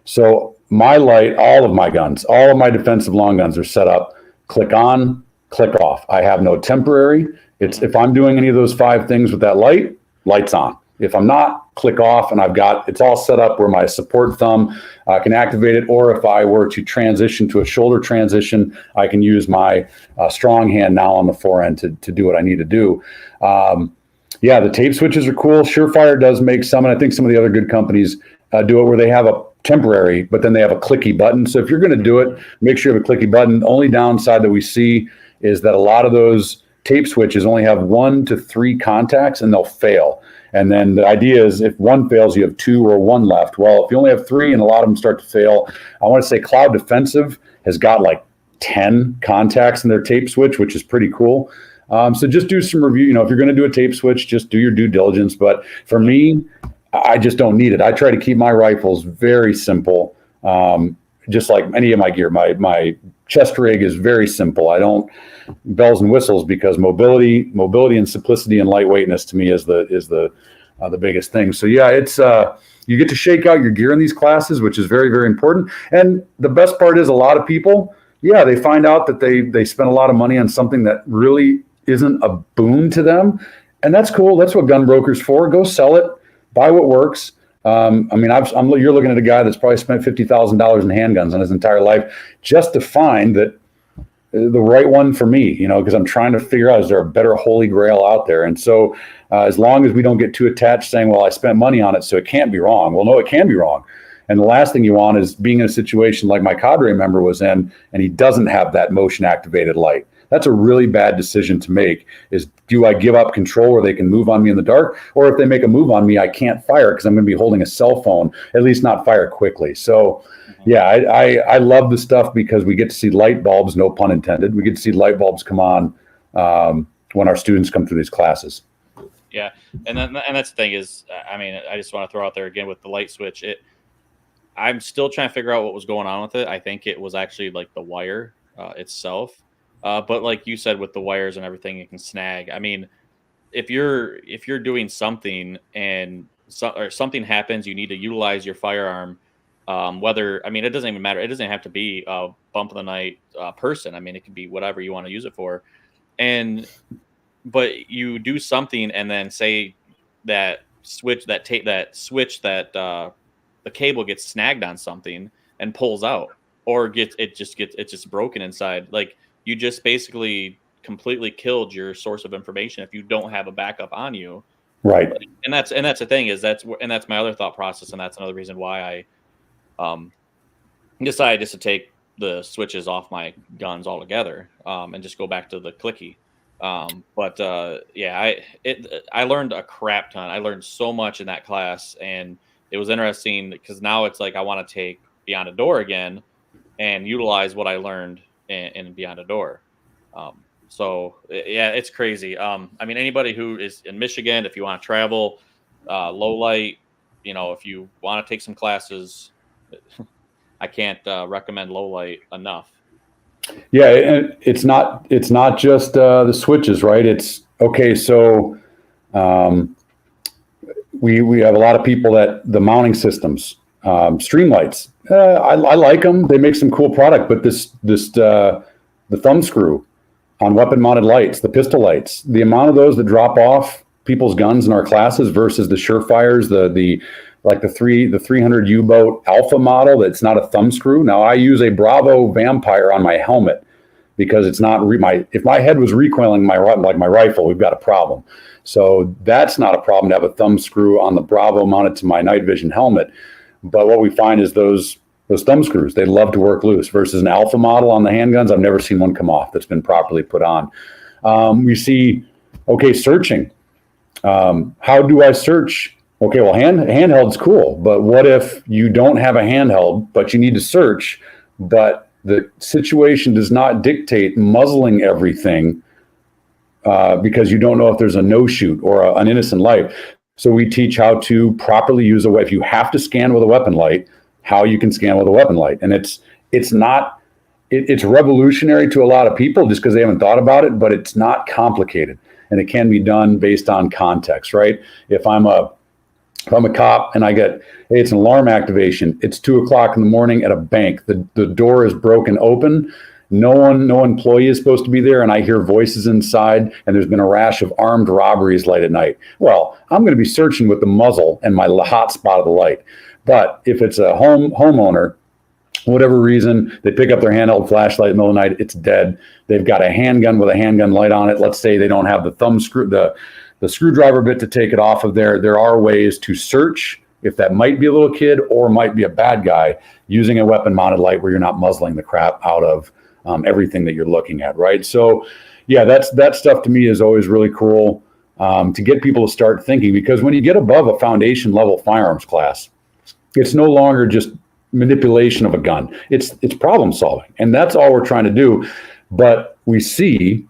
So my light, all of my guns, all of my defensive long guns are set up, click on, click off. I have no temporary. It's if I'm doing any of those 5 things with that light, light's on. If I'm not, click off, and it's all set up where my support thumb can activate it, or if I were to transition to a shoulder transition, I can use my strong hand now on the forend to do what I need to do. The tape switches are cool. Surefire does make some, and I think some of the other good companies do it where they have a temporary, but then they have a clicky button. So if you're going to do it, make sure you have a clicky button. The only downside that we see is that a lot of those tape switches only have 1 to 3 contacts, and they'll fail. And then the idea is if one fails, you have 2 or 1 left. Well, if you only have 3 and a lot of them start to fail, I want to say Cloud Defensive has got like 10 contacts in their tape switch, which is pretty cool. So just do some review. If you're going to do a tape switch, just do your due diligence. But for me, I just don't need it. I try to keep my rifles very simple. just like any of my gear. My chest rig is very simple. I don't bells and whistles, because mobility and simplicity and lightweightness to me is the biggest thing. So yeah, it's you get to shake out your gear in these classes, which is very, very important. And the best part is, a lot of people, they find out that they spend a lot of money on something that really isn't a boon to them. And that's cool. That's what gun brokers for. Go sell it, buy what works. You're looking at a guy that's probably spent $50,000 in handguns in his entire life just to find that the right one for me, because I'm trying to figure out, is there a better holy grail out there? And so as long as we don't get too attached saying, well, I spent money on it, so it can't be wrong. Well, no, it can be wrong. And the last thing you want is being in a situation like my cadre member was in, and he doesn't have that motion activated light. That's a really bad decision to make, is do I give up control where they can move on me in the dark? Or if they make a move on me, I can't fire because I'm going to be holding a cell phone, at least not fire quickly. So yeah, I love the stuff because we get to see light bulbs, no pun intended. We get to see light bulbs come on when our students come through these classes. Yeah. And that's the thing is, I just want to throw out there again with the light switch. I'm still trying to figure out what was going on with it. I think it was actually like the wire itself. But like you said, with the wires and everything, it can snag. I mean, if you're doing something and something happens, you need to utilize your firearm. It doesn't even matter. It doesn't have to be a bump of the night person. I mean, it could be whatever you want to use it for. But you do something, and then say that the cable gets snagged on something and pulls out, or it's just broken inside. Like, you just basically completely killed your source of information if you don't have a backup on you. Right. And that's the thing is that's my other thought process. And that's another reason why I decided just to take the switches off my guns altogether and just go back to the clicky. I learned a crap ton. I learned so much in that class, and it was interesting because now it's like I want to take Beyond a Door again and utilize what I learned in Beyond a Door. It's crazy. Anybody who is in Michigan, if you want to travel, low light, if you want to take some classes, I can't recommend low light enough. Yeah, and it's not just the switches, right? It's okay. So we have a lot of people that the mounting systems, Streamlights. I like them. They make some cool product, but the thumb screw on weapon mounted lights, the pistol lights, the amount of those that drop off people's guns in our classes versus the Surefires, the 300 U-boat Alpha model that's not a thumb screw. Now I use a Bravo Vampire on my helmet because it's not if my head was recoiling my rifle, we've got a problem. So that's not a problem to have a thumb screw on the Bravo mounted to my night vision helmet. But what we find is those thumb screws, they love to work loose versus an Alpha model on the handguns. I've never seen one come off that's been properly put on. We see, searching. How do I search? Okay, well, handheld's cool, but what if you don't have a handheld, but you need to search, but the situation does not dictate muzzling everything because you don't know if there's a no-shoot or an innocent life. So we teach how to properly use if you have to scan with a weapon light, how you can scan with a weapon light. And it's revolutionary to a lot of people just because they haven't thought about it, but it's not complicated. And it can be done based on context, right? If I'm a cop and I get, hey, it's an alarm activation. It's 2:00 in the morning at a bank. The door is broken open. No employee is supposed to be there, and I hear voices inside, and there's been a rash of armed robberies late at night. Well, I'm going to be searching with the muzzle and my hot spot of the light. But if it's a homeowner, whatever reason, they pick up their handheld flashlight in the middle of the night, it's dead. They've got a handgun with a handgun light on it. Let's say they don't have the thumb screw, the screwdriver bit to take it off of there. There are ways to search if that might be a little kid or might be a bad guy using a weapon mounted light where you're not muzzling the crap out of everything that you're looking at, right? So yeah, that stuff to me is always really cool to get people to start thinking, because when you get above a foundation level firearms class, it's no longer just manipulation of a gun. It's problem solving, and that's all we're trying to do. But we see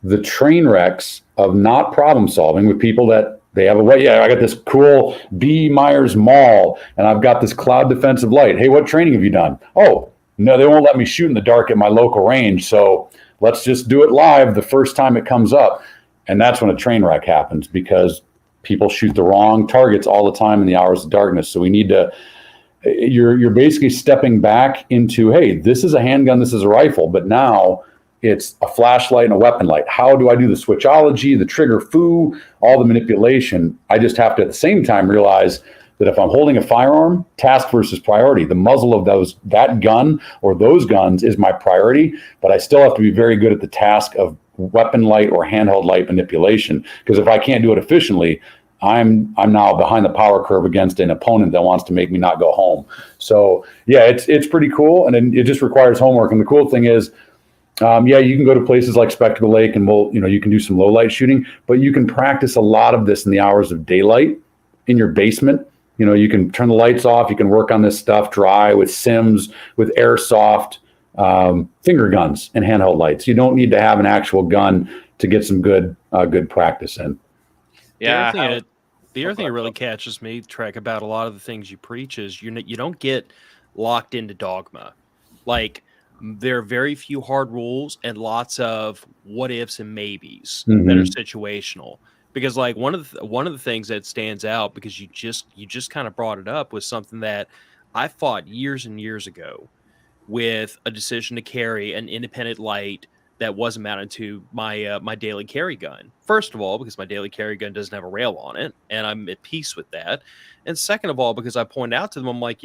the train wrecks of not problem solving with people that they have I got this cool B. Myers Mall, and I've got this cloud defensive light. Hey, what training have you done? Oh, no, they won't let me shoot in the dark at my local range. So let's just do it live the first time it comes up. And that's when a train wreck happens, because people shoot the wrong targets all the time in the hours of darkness. So we need to, you're basically stepping back into, hey, this is a handgun, this is a rifle, but now it's a flashlight and a weapon light. How do I do the switchology, the trigger foo, all the manipulation? I just have to at the same time realize that if I'm holding a firearm, task versus priority, the muzzle of that gun or those guns is my priority, but I still have to be very good at the task of weapon light or handheld light manipulation. Because if I can't do it efficiently, I'm now behind the power curve against an opponent that wants to make me not go home. So yeah, it's pretty cool, and it just requires homework. And the cool thing is, yeah, you can go to places like Spectacle Lake and you can do some low light shooting, but you can practice a lot of this in the hours of daylight in your basement. You can turn the lights off. You can work on this stuff dry with sims, with airsoft, finger guns and handheld lights. You don't need to have an actual gun to get some good practice in. Yeah. The other thing that really catches me, Trek, about a lot of the things you preach is you don't get locked into dogma. Like, there are very few hard rules and lots of what ifs and maybes that are situational. Because like one of the things that stands out, because you just kind of brought it up, was something that I fought years and years ago with a decision to carry an independent light that wasn't mounted to my my daily carry gun. First of all, because my daily carry gun doesn't have a rail on it, and I'm at peace with that. And second of all, because I pointed out to them, I'm like,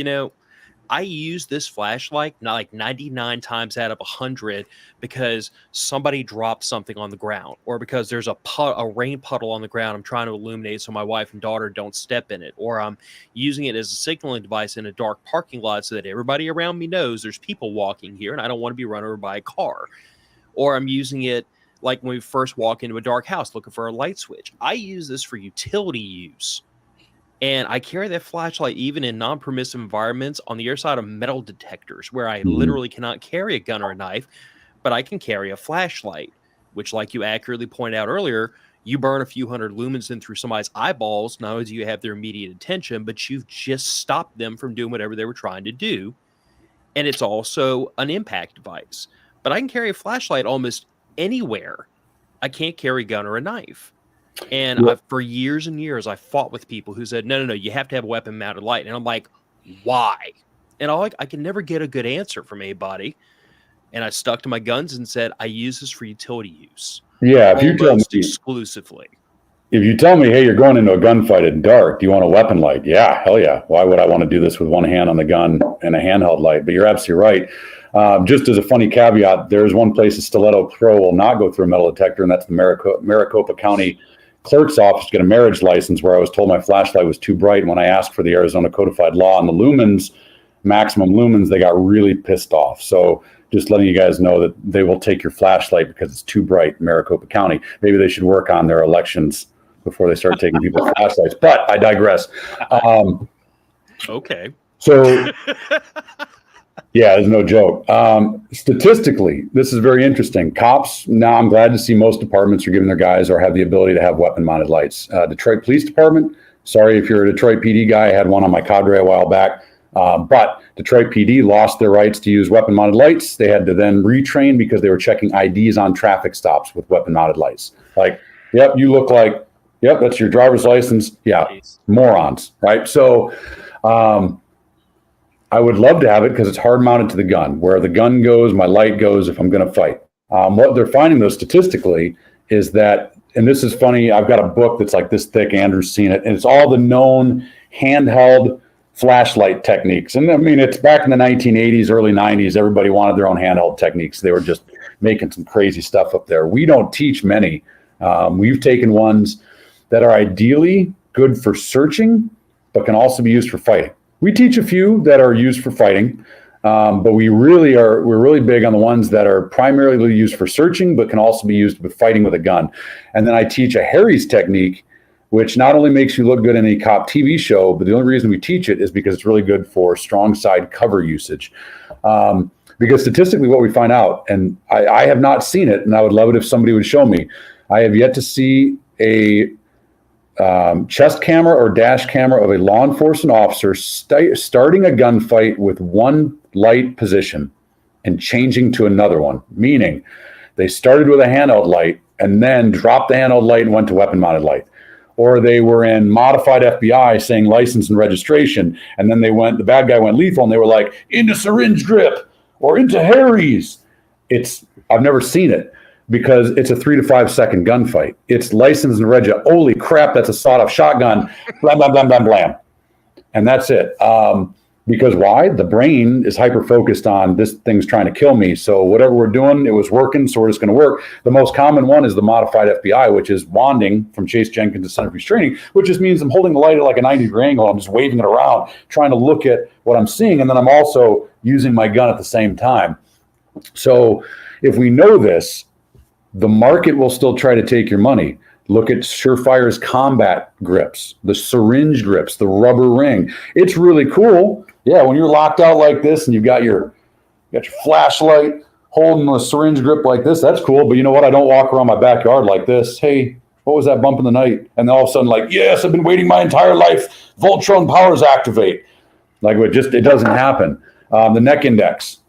I use this flashlight not like 99 times out of 100 because somebody dropped something on the ground, or because there's a rain puddle on the ground I'm trying to illuminate so my wife and daughter don't step in it, or I'm using it as a signaling device in a dark parking lot so that everybody around me knows there's people walking here and I don't want to be run over by a car, or I'm using it like when we first walk into a dark house looking for a light switch. I use this for utility use. And I carry that flashlight even in non-permissive environments on the other side of metal detectors where I literally cannot carry a gun or a knife, but I can carry a flashlight, which, like you accurately pointed out earlier, you burn a few hundred lumens in through somebody's eyeballs. Not only do you have their immediate attention, but you've just stopped them from doing whatever they were trying to do. And it's also an impact device. But I can carry a flashlight almost anywhere. I can't carry a gun or a knife. And for years and years, I fought with people who said, no, you have to have a weapon-mounted light. And I'm like, why? And I can never get a good answer from anybody. And I stuck to my guns and said, I use this for utility use. Yeah, if you tell me exclusively. If you tell me, hey, you're going into a gunfight at dark, do you want a weapon light? Yeah, hell yeah. Why would I want to do this with one hand on the gun and a handheld light? But you're absolutely right. Just as a funny caveat, there's one place a Stiletto Pro will not go through a metal detector, and that's the Maricopa County Clerk's office to get a marriage license, where I was told my flashlight was too bright. And when I asked for the Arizona codified law on the lumens, maximum lumens, they got really pissed off. So just letting you guys know that they will take your flashlight because it's too bright in Maricopa County. Maybe they should work on their elections before they start taking people's flashlights. But I digress. Okay. So yeah, there's no joke. Statistically, this is very interesting. Cops, now I'm glad to see most departments are giving their guys or have the ability to have weapon-mounted lights. Detroit Police Department, sorry if you're a Detroit PD guy, I had one on my cadre a while back. But Detroit PD lost their rights to use weapon-mounted lights. They had to then retrain because they were checking IDs on traffic stops with weapon-mounted lights. Like, yep, you look like, yep, that's your driver's license. Yeah, morons, right? So I would love to have it because it's hard mounted to the gun. Where the gun goes, my light goes if I'm going to fight. What they're finding, though, statistically is that, and this is funny, I've got a book that's like this thick, Andrew's seen it, and it's all the known handheld flashlight techniques. And I mean, it's back in the 1980s, early 90s, everybody wanted their own handheld techniques. They were just making some crazy stuff up there. We don't teach many. We've taken ones that are ideally good for searching, but can also be used for fighting. We teach a few that are used for fighting, but we're really big on the ones that are primarily used for searching, but can also be used with fighting with a gun. And then I teach a Harry's technique, which not only makes you look good in a cop TV show, but the only reason we teach it is because it's really good for strong side cover usage. Because statistically what we find out, and I have not seen it, and I would love it if somebody would show me, I have yet to see a chest camera or dash camera of a law enforcement officer starting a gunfight with one light position and changing to another one, meaning they started with a handheld light and then dropped the handheld light and went to weapon mounted light. Or they were in modified FBI saying license and registration, and then the bad guy went lethal, and they were like, into syringe grip or into Harry's. I've never seen it because it's a 3 to 5 second gunfight. It's license and reg. Holy crap, that's a sawed-off shotgun. Blam, blam, blam, blam, blam. And that's it. Because why? The brain is hyper-focused on this thing's trying to kill me. So whatever we're doing, it was working, so we're just going to work. The most common one is the modified FBI, which is wanding from Chase Jenkins to centrifuge training, which just means I'm holding the light at like a 90-degree angle. I'm just waving it around, trying to look at what I'm seeing, and then I'm also using my gun at the same time. So if we know this, the market will still try to take your money. Look at Surefire's combat grips, the syringe grips, the rubber ring. It's really cool. Yeah, when you're locked out like this and you've got your flashlight holding a syringe grip like this, that's cool. But you know what? I don't walk around my backyard like this. Hey, what was that bump in the night? And then all of a sudden, like, yes, I've been waiting my entire life. Voltron powers activate. Like, it doesn't happen. The neck index,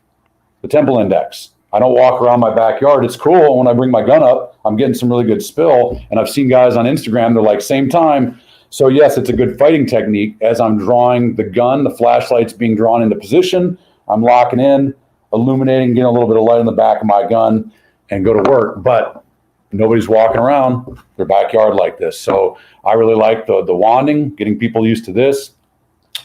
the temple index. I don't walk around my backyard. It's cool. When I bring my gun up, I'm getting some really good spill. And I've seen guys on Instagram, they're like, same time. So yes, it's a good fighting technique. As I'm drawing the gun, the flashlight's being drawn into position. I'm locking in, illuminating, getting a little bit of light in the back of my gun and go to work. But nobody's walking around their backyard like this. So I really like the wanding, getting people used to this.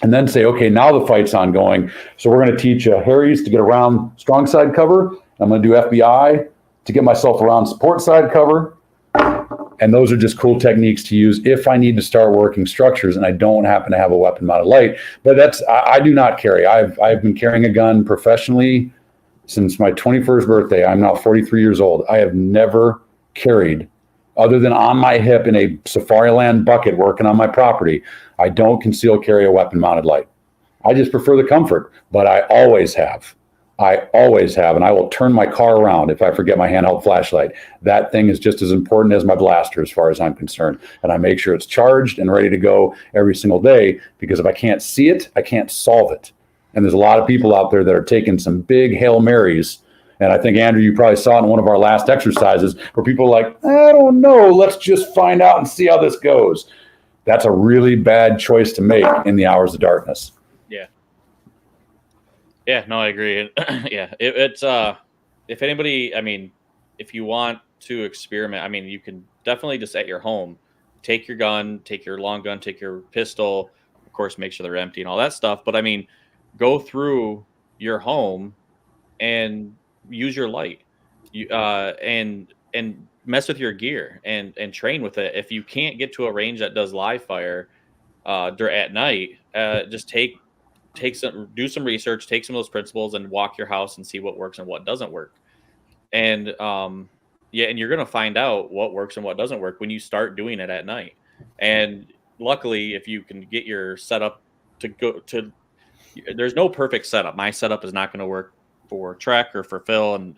And then say, okay, now the fight's ongoing. So we're going to teach Harry's to get around strong side cover. I'm going to do FBI to get myself around support side cover. And those are just cool techniques to use if I need to start working structures and I don't happen to have a weapon mounted light. But I do not carry. I've been carrying a gun professionally since my 21st birthday. I'm now 43 years old. I have never carried, other than on my hip in a Safariland bucket working on my property. I don't conceal carry a weapon mounted light. I just prefer the comfort, but I always have. And I will turn my car around if I forget my handheld flashlight. That thing is just as important as my blaster as far as I'm concerned. And I make sure it's charged and ready to go every single day, because if I can't see it, I can't solve it. And there's a lot of people out there that are taking some big Hail Marys. And I think, Andrew, you probably saw it in one of our last exercises where people are like, I don't know, let's just find out and see how this goes. That's a really bad choice to make in the hours of darkness. Yeah, no, I agree. Yeah, it's if anybody, I mean, if you want to experiment, I mean, you can definitely just at your home, take your gun, take your long gun, take your pistol, of course, make sure they're empty and all that stuff. But I mean, go through your home and use your light, and mess with your gear and train with it. If you can't get to a range that does live fire at night, just do some research, take some of those principles and walk your house and see what works and what doesn't work. And and you're going to find out what works and what doesn't work when you start doing it at night. And luckily, if you can get your setup there's no perfect setup. My setup is not going to work for Trek or for Phil, and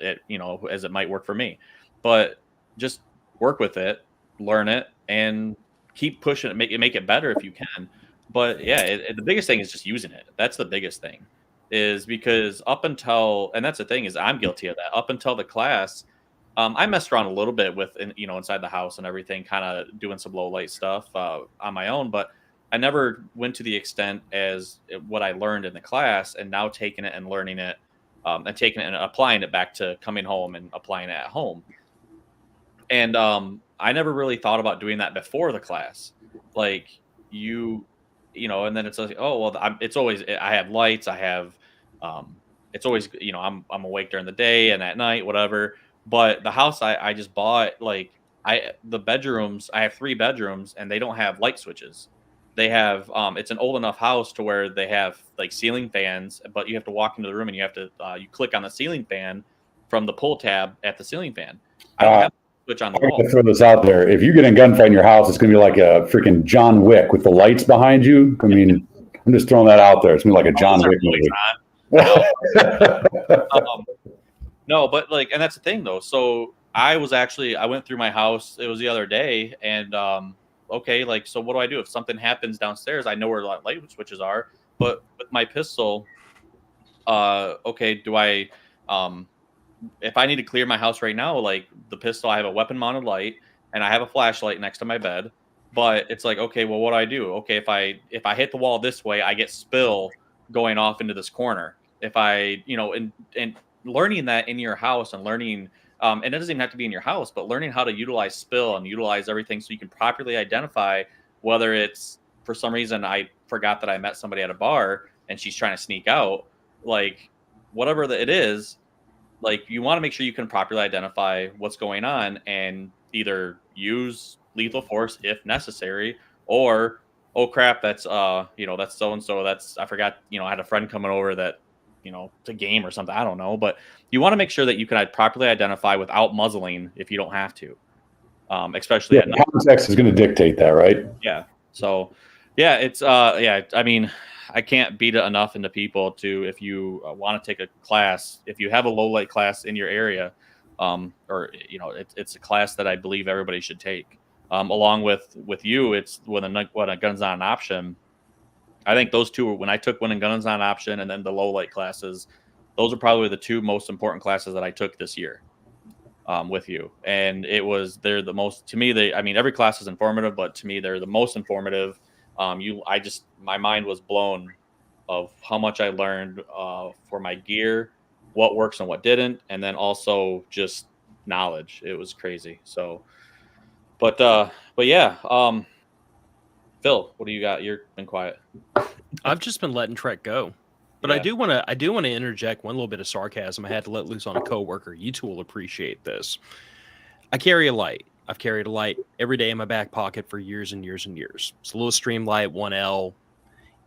as it might work for me, but just work with it, learn it, and keep pushing it, make it better if you can. But yeah, the biggest thing is just using it. That's the biggest thing, is because and that's the thing, is I'm guilty of that. Up until the class, I messed around a little bit with, inside the house and everything, kind of doing some low light stuff on my own, but I never went to the extent as what I learned in the class, and now taking it and learning it, and taking it and applying it back to coming home and applying it at home. And I never really thought about doing that before the class. Like and then it's like, oh, well, it's always, I have lights. I have, it's always, I'm awake during the day and at night, whatever. But the house I just bought, the bedrooms, I have 3 bedrooms and they don't have light switches. They have, it's an old enough house to where they have like ceiling fans, but you have to walk into the room and you have to, you click on the ceiling fan from the pull tab at the ceiling fan. I don't have switch on the wall. I'm gonna throw this out there. If you get in a gunfight in your house, it's gonna be like a freaking John Wick with the lights behind you. I mean, I'm just throwing that out there. It's gonna be like a John Wick movie. No, but and that's the thing though. So I went through my house. It was the other day, and okay, so what do I do if something happens downstairs? I know where light switches are, but with my pistol, okay, do I If I need to clear my house right now, like the pistol, I have a weapon mounted light and I have a flashlight next to my bed. But it's like, okay, well, what do I do? Okay, if I hit the wall this way, I get spill going off into this corner. If I, and learning that in your house and learning, and it doesn't even have to be in your house, but learning how to utilize spill and utilize everything so you can properly identify whether it's for some reason I forgot that I met somebody at a bar and she's trying to sneak out, like whatever it is, like you want to make sure you can properly identify what's going on and either use lethal force if necessary, or oh crap, that's that's so and so, that's I forgot, I had a friend coming over that to game or something, I don't know, but you want to make sure that you can properly identify without muzzling if you don't have to, especially at night. Context is going to dictate that, right? Yeah. So yeah, it's I mean, I can't beat it enough into people to, if you want to take a class, if you have a low light class in your area, or it's a class that I believe everybody should take. Along with you, it's when a gun's not an option. I think those two, when I took when a gun's not an option, and then the low light classes, those are probably the two most important classes that I took this year with you. And they're the most, to me, every class is informative, but to me, they're the most informative. My mind was blown of how much I learned for my gear, what works and what didn't, and then also just knowledge. It was crazy. So, but yeah, Phil, what do you got? You've been quiet. I've just been letting Trek go, but yeah. I do want to interject one little bit of sarcasm. I had to let loose on a coworker. You two will appreciate this. I carry a light. I've carried a light every day in my back pocket for years and years and years. It's a little Streamlight 1L.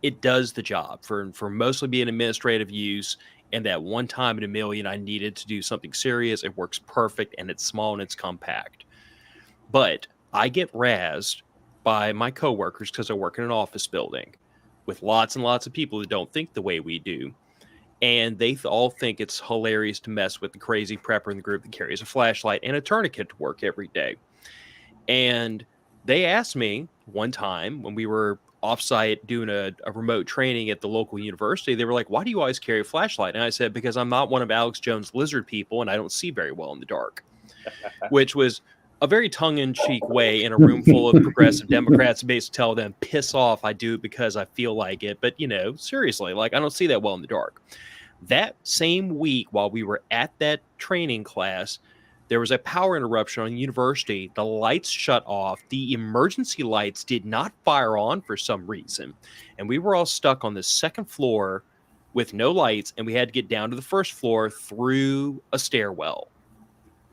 It does the job for mostly being administrative use. And that one time in a million, I needed to do something serious. It works perfect, and it's small and it's compact. But I get razzed by my coworkers because I work in an office building with lots and lots of people who don't think the way we do. And they all think it's hilarious to mess with the crazy prepper in the group that carries a flashlight and a tourniquet to work every day. And they asked me one time when we were offsite doing a remote training at the local university, they were like, why do you always carry a flashlight? And I said, because I'm not one of Alex Jones' lizard people and I don't see very well in the dark, which was a very tongue-in-cheek way in a room full of progressive Democrats to basically tell them, piss off, I do it because I feel like it. But, seriously, like I don't see that well in the dark. That same week while we were at that training class, there was a power interruption on the university. The lights shut off. The emergency lights did not fire on for some reason. And we were all stuck on the second floor with no lights. And we had to get down to the first floor through a stairwell.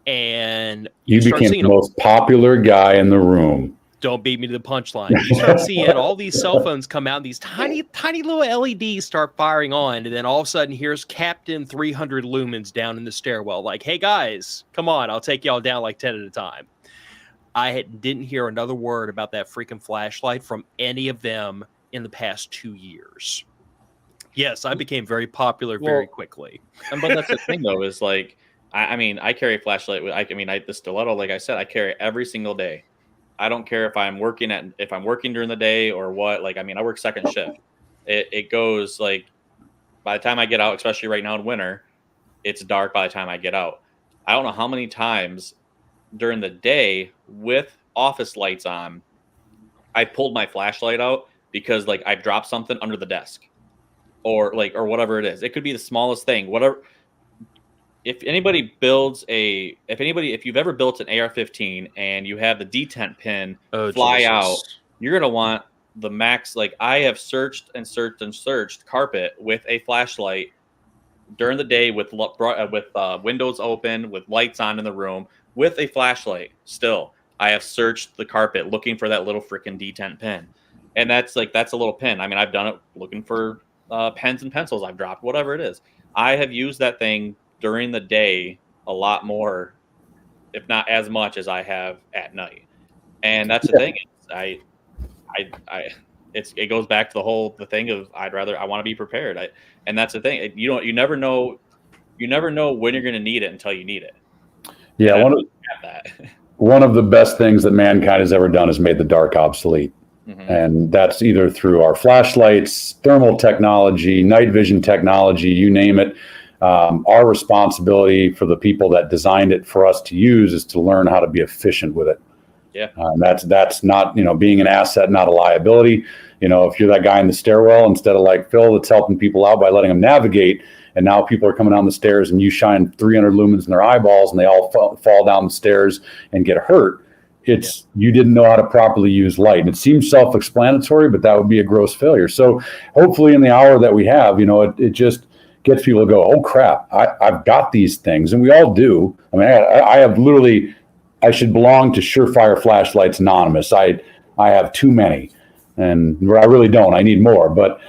And you became the most popular guy in the room. Don't beat me to the punchline. You start seeing all these cell phones come out, and these tiny little LEDs start firing on, and then all of a sudden, here's Captain 300 lumens down in the stairwell. Like, hey guys, come on, I'll take y'all down like 10 at a time. I didn't hear another word about that freaking flashlight from any of them in the past 2 years. Yes, I became very popular very quickly. But that's the thing, though, is like, I carry a flashlight. The stiletto, like I said, I carry it every single day. I don't care if I'm working during the day or what. Like, I work second shift. It goes like, by the time I get out, especially right now in winter, it's dark by the time I get out. I don't know how many times during the day with office lights on, I pulled my flashlight out because like I dropped something under the desk or whatever it is. It could be the smallest thing, whatever. If you've ever built an AR-15 and you have the detent pin fly out, you're going to want the max. Like I have searched and searched and searched carpet with a flashlight during the day with windows open, with lights on in the room, with a flashlight. Still, I have searched the carpet looking for that little freaking detent pin. And that's a little pin. I've done it looking for pens and pencils I've dropped, whatever it is. I have used that thing during the day a lot more, if not as much as I have at night. And that's the thing. It goes back to the thing of I want to be prepared. And that's the thing. You never know when you're going to need it until you need it. Yeah. One of the best things that mankind has ever done is made the dark obsolete. Mm-hmm. And that's either through our flashlights, thermal technology, night vision technology, you name it. Our responsibility for the people that designed it for us to use is to learn how to be efficient with it. Yeah. That's not, being an asset, not a liability. If you're that guy in the stairwell, instead of like Phil that's helping people out by letting them navigate, and now people are coming down the stairs and you shine 300 lumens in their eyeballs and they all fall down the stairs and get hurt. You didn't know how to properly use light. And it seems self-explanatory, but that would be a gross failure. So hopefully in the hour that we have, it just gets people to go, oh crap, I've got these things. And we all do. I mean, I have literally, I should belong to Surefire Flashlights Anonymous. I have too many, and I really don't. I need more. But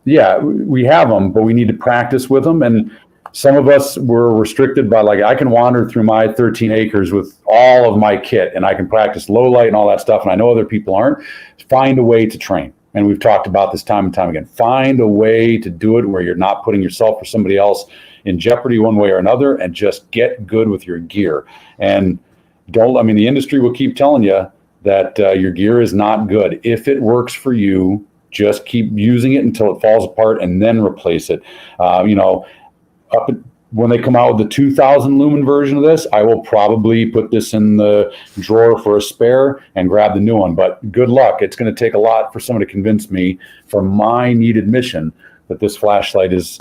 yeah, we have them, but we need to practice with them. And some of us were restricted by, like, I can wander through my 13 acres with all of my kit and I can practice low light and all that stuff. And I know other people aren't. Find a way to train. And we've talked about this time and time again. Find a way to do it where you're not putting yourself or somebody else in jeopardy one way or another, and just get good with your gear. And the industry will keep telling you that your gear is not good. If it works for you, just keep using it until it falls apart and then replace it. When they come out with the 2000 lumen version of this, I will probably put this in the drawer for a spare and grab the new one. But good luck. It's going to take a lot for someone to convince me, for my needed mission, that this flashlight is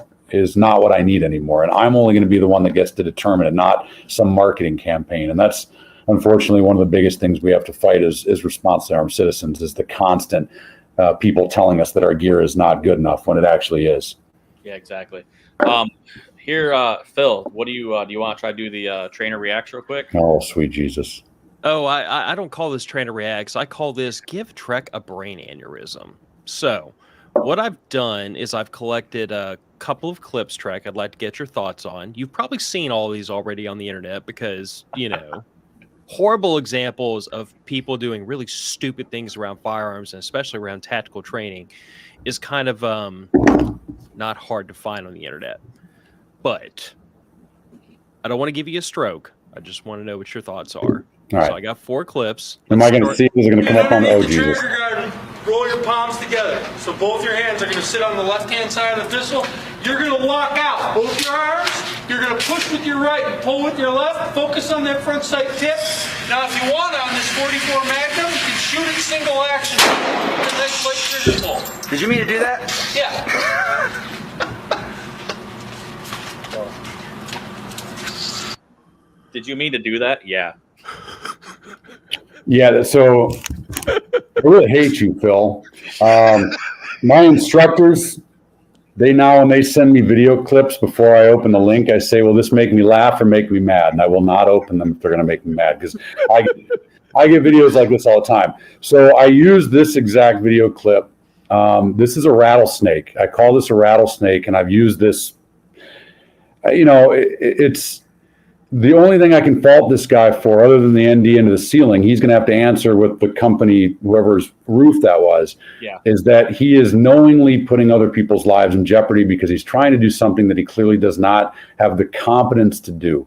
not what I need anymore. And I'm only going to be the one that gets to determine it, not some marketing campaign. And that's unfortunately one of the biggest things we have to fight as responsibly armed citizens, is the constant people telling us that our gear is not good enough when it actually is. Yeah, exactly. Here, Phil, what do you want to try to do the trainer reacts real quick? Oh, sweet Jesus. Oh, I don't call this trainer reacts. I call this give Trek a brain aneurysm. So what I've done is I've collected a couple of clips, Trek, I'd like to get your thoughts on. You've probably seen all of these already on the internet because, horrible examples of people doing really stupid things around firearms, and especially around tactical training, is kind of not hard to find on the internet. But I don't want to give you a stroke. I just want to know what your thoughts are. All right. So I got 4 clips. Am I going to see? Is it going to come up on? Oh, Jesus. Roll your palms together. So both your hands are going to sit on the left-hand side of the pistol. You're going to lock out both your arms. You're going to push with your right and pull with your left. Focus on that front sight tip. Now, if you want on this 44 Magnum, you can shoot it single action. The next light trigger pull. Did you mean to do that? Yeah. Did you mean to do that? Yeah. Yeah, so I really hate you, Phil. My instructors, when they send me video clips before I open the link, I say, will this make me laugh or make me mad? And I will not open them if they're going to make me mad, because I get videos like this all the time. So I use this exact video clip. This is a rattlesnake. I call this a rattlesnake, and I've used this. It's the only thing I can fault this guy for, other than the ND into the ceiling, he's going to have to answer with the company, whoever's roof that was, is that he is knowingly putting other people's lives in jeopardy because he's trying to do something that he clearly does not have the competence to do.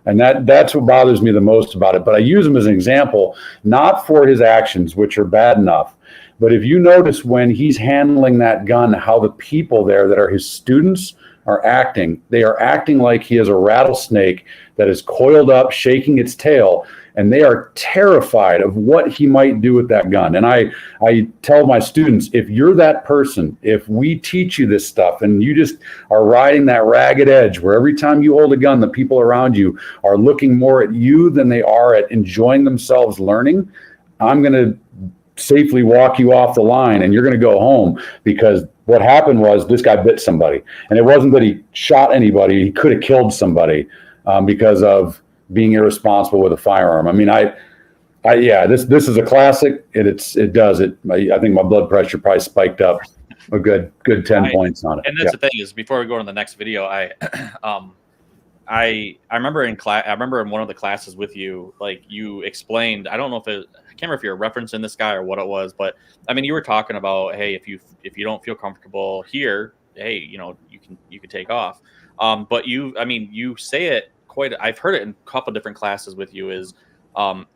And that's what bothers me the most about it. But I use him as an example, not for his actions, which are bad enough. But if you notice when he's handling that gun, how the people there that are his students are acting, they are acting like he is a rattlesnake that is coiled up, shaking its tail, and they are terrified of what he might do with that gun. And I tell my students, if you're that person, if we teach you this stuff and you just are riding that ragged edge where every time you hold a gun, the people around you are looking more at you than they are at enjoying themselves learning, I'm going to safely walk you off the line and you're going to go home, because what happened was this guy bit somebody, and it wasn't that he shot anybody. He could have killed somebody because of being irresponsible with a firearm. I mean, this is a classic. I think my blood pressure probably spiked up a good 10 points on it. And that's the thing is, before we go to the next video, I remember in class, I remember in one of the classes with you, like you explained, I don't know if I can't remember if you're referencing this guy or what it was, but I mean, you were talking about, hey, if you don't feel comfortable here, hey, you can take off. But you say it I've heard it in a couple different classes with you, is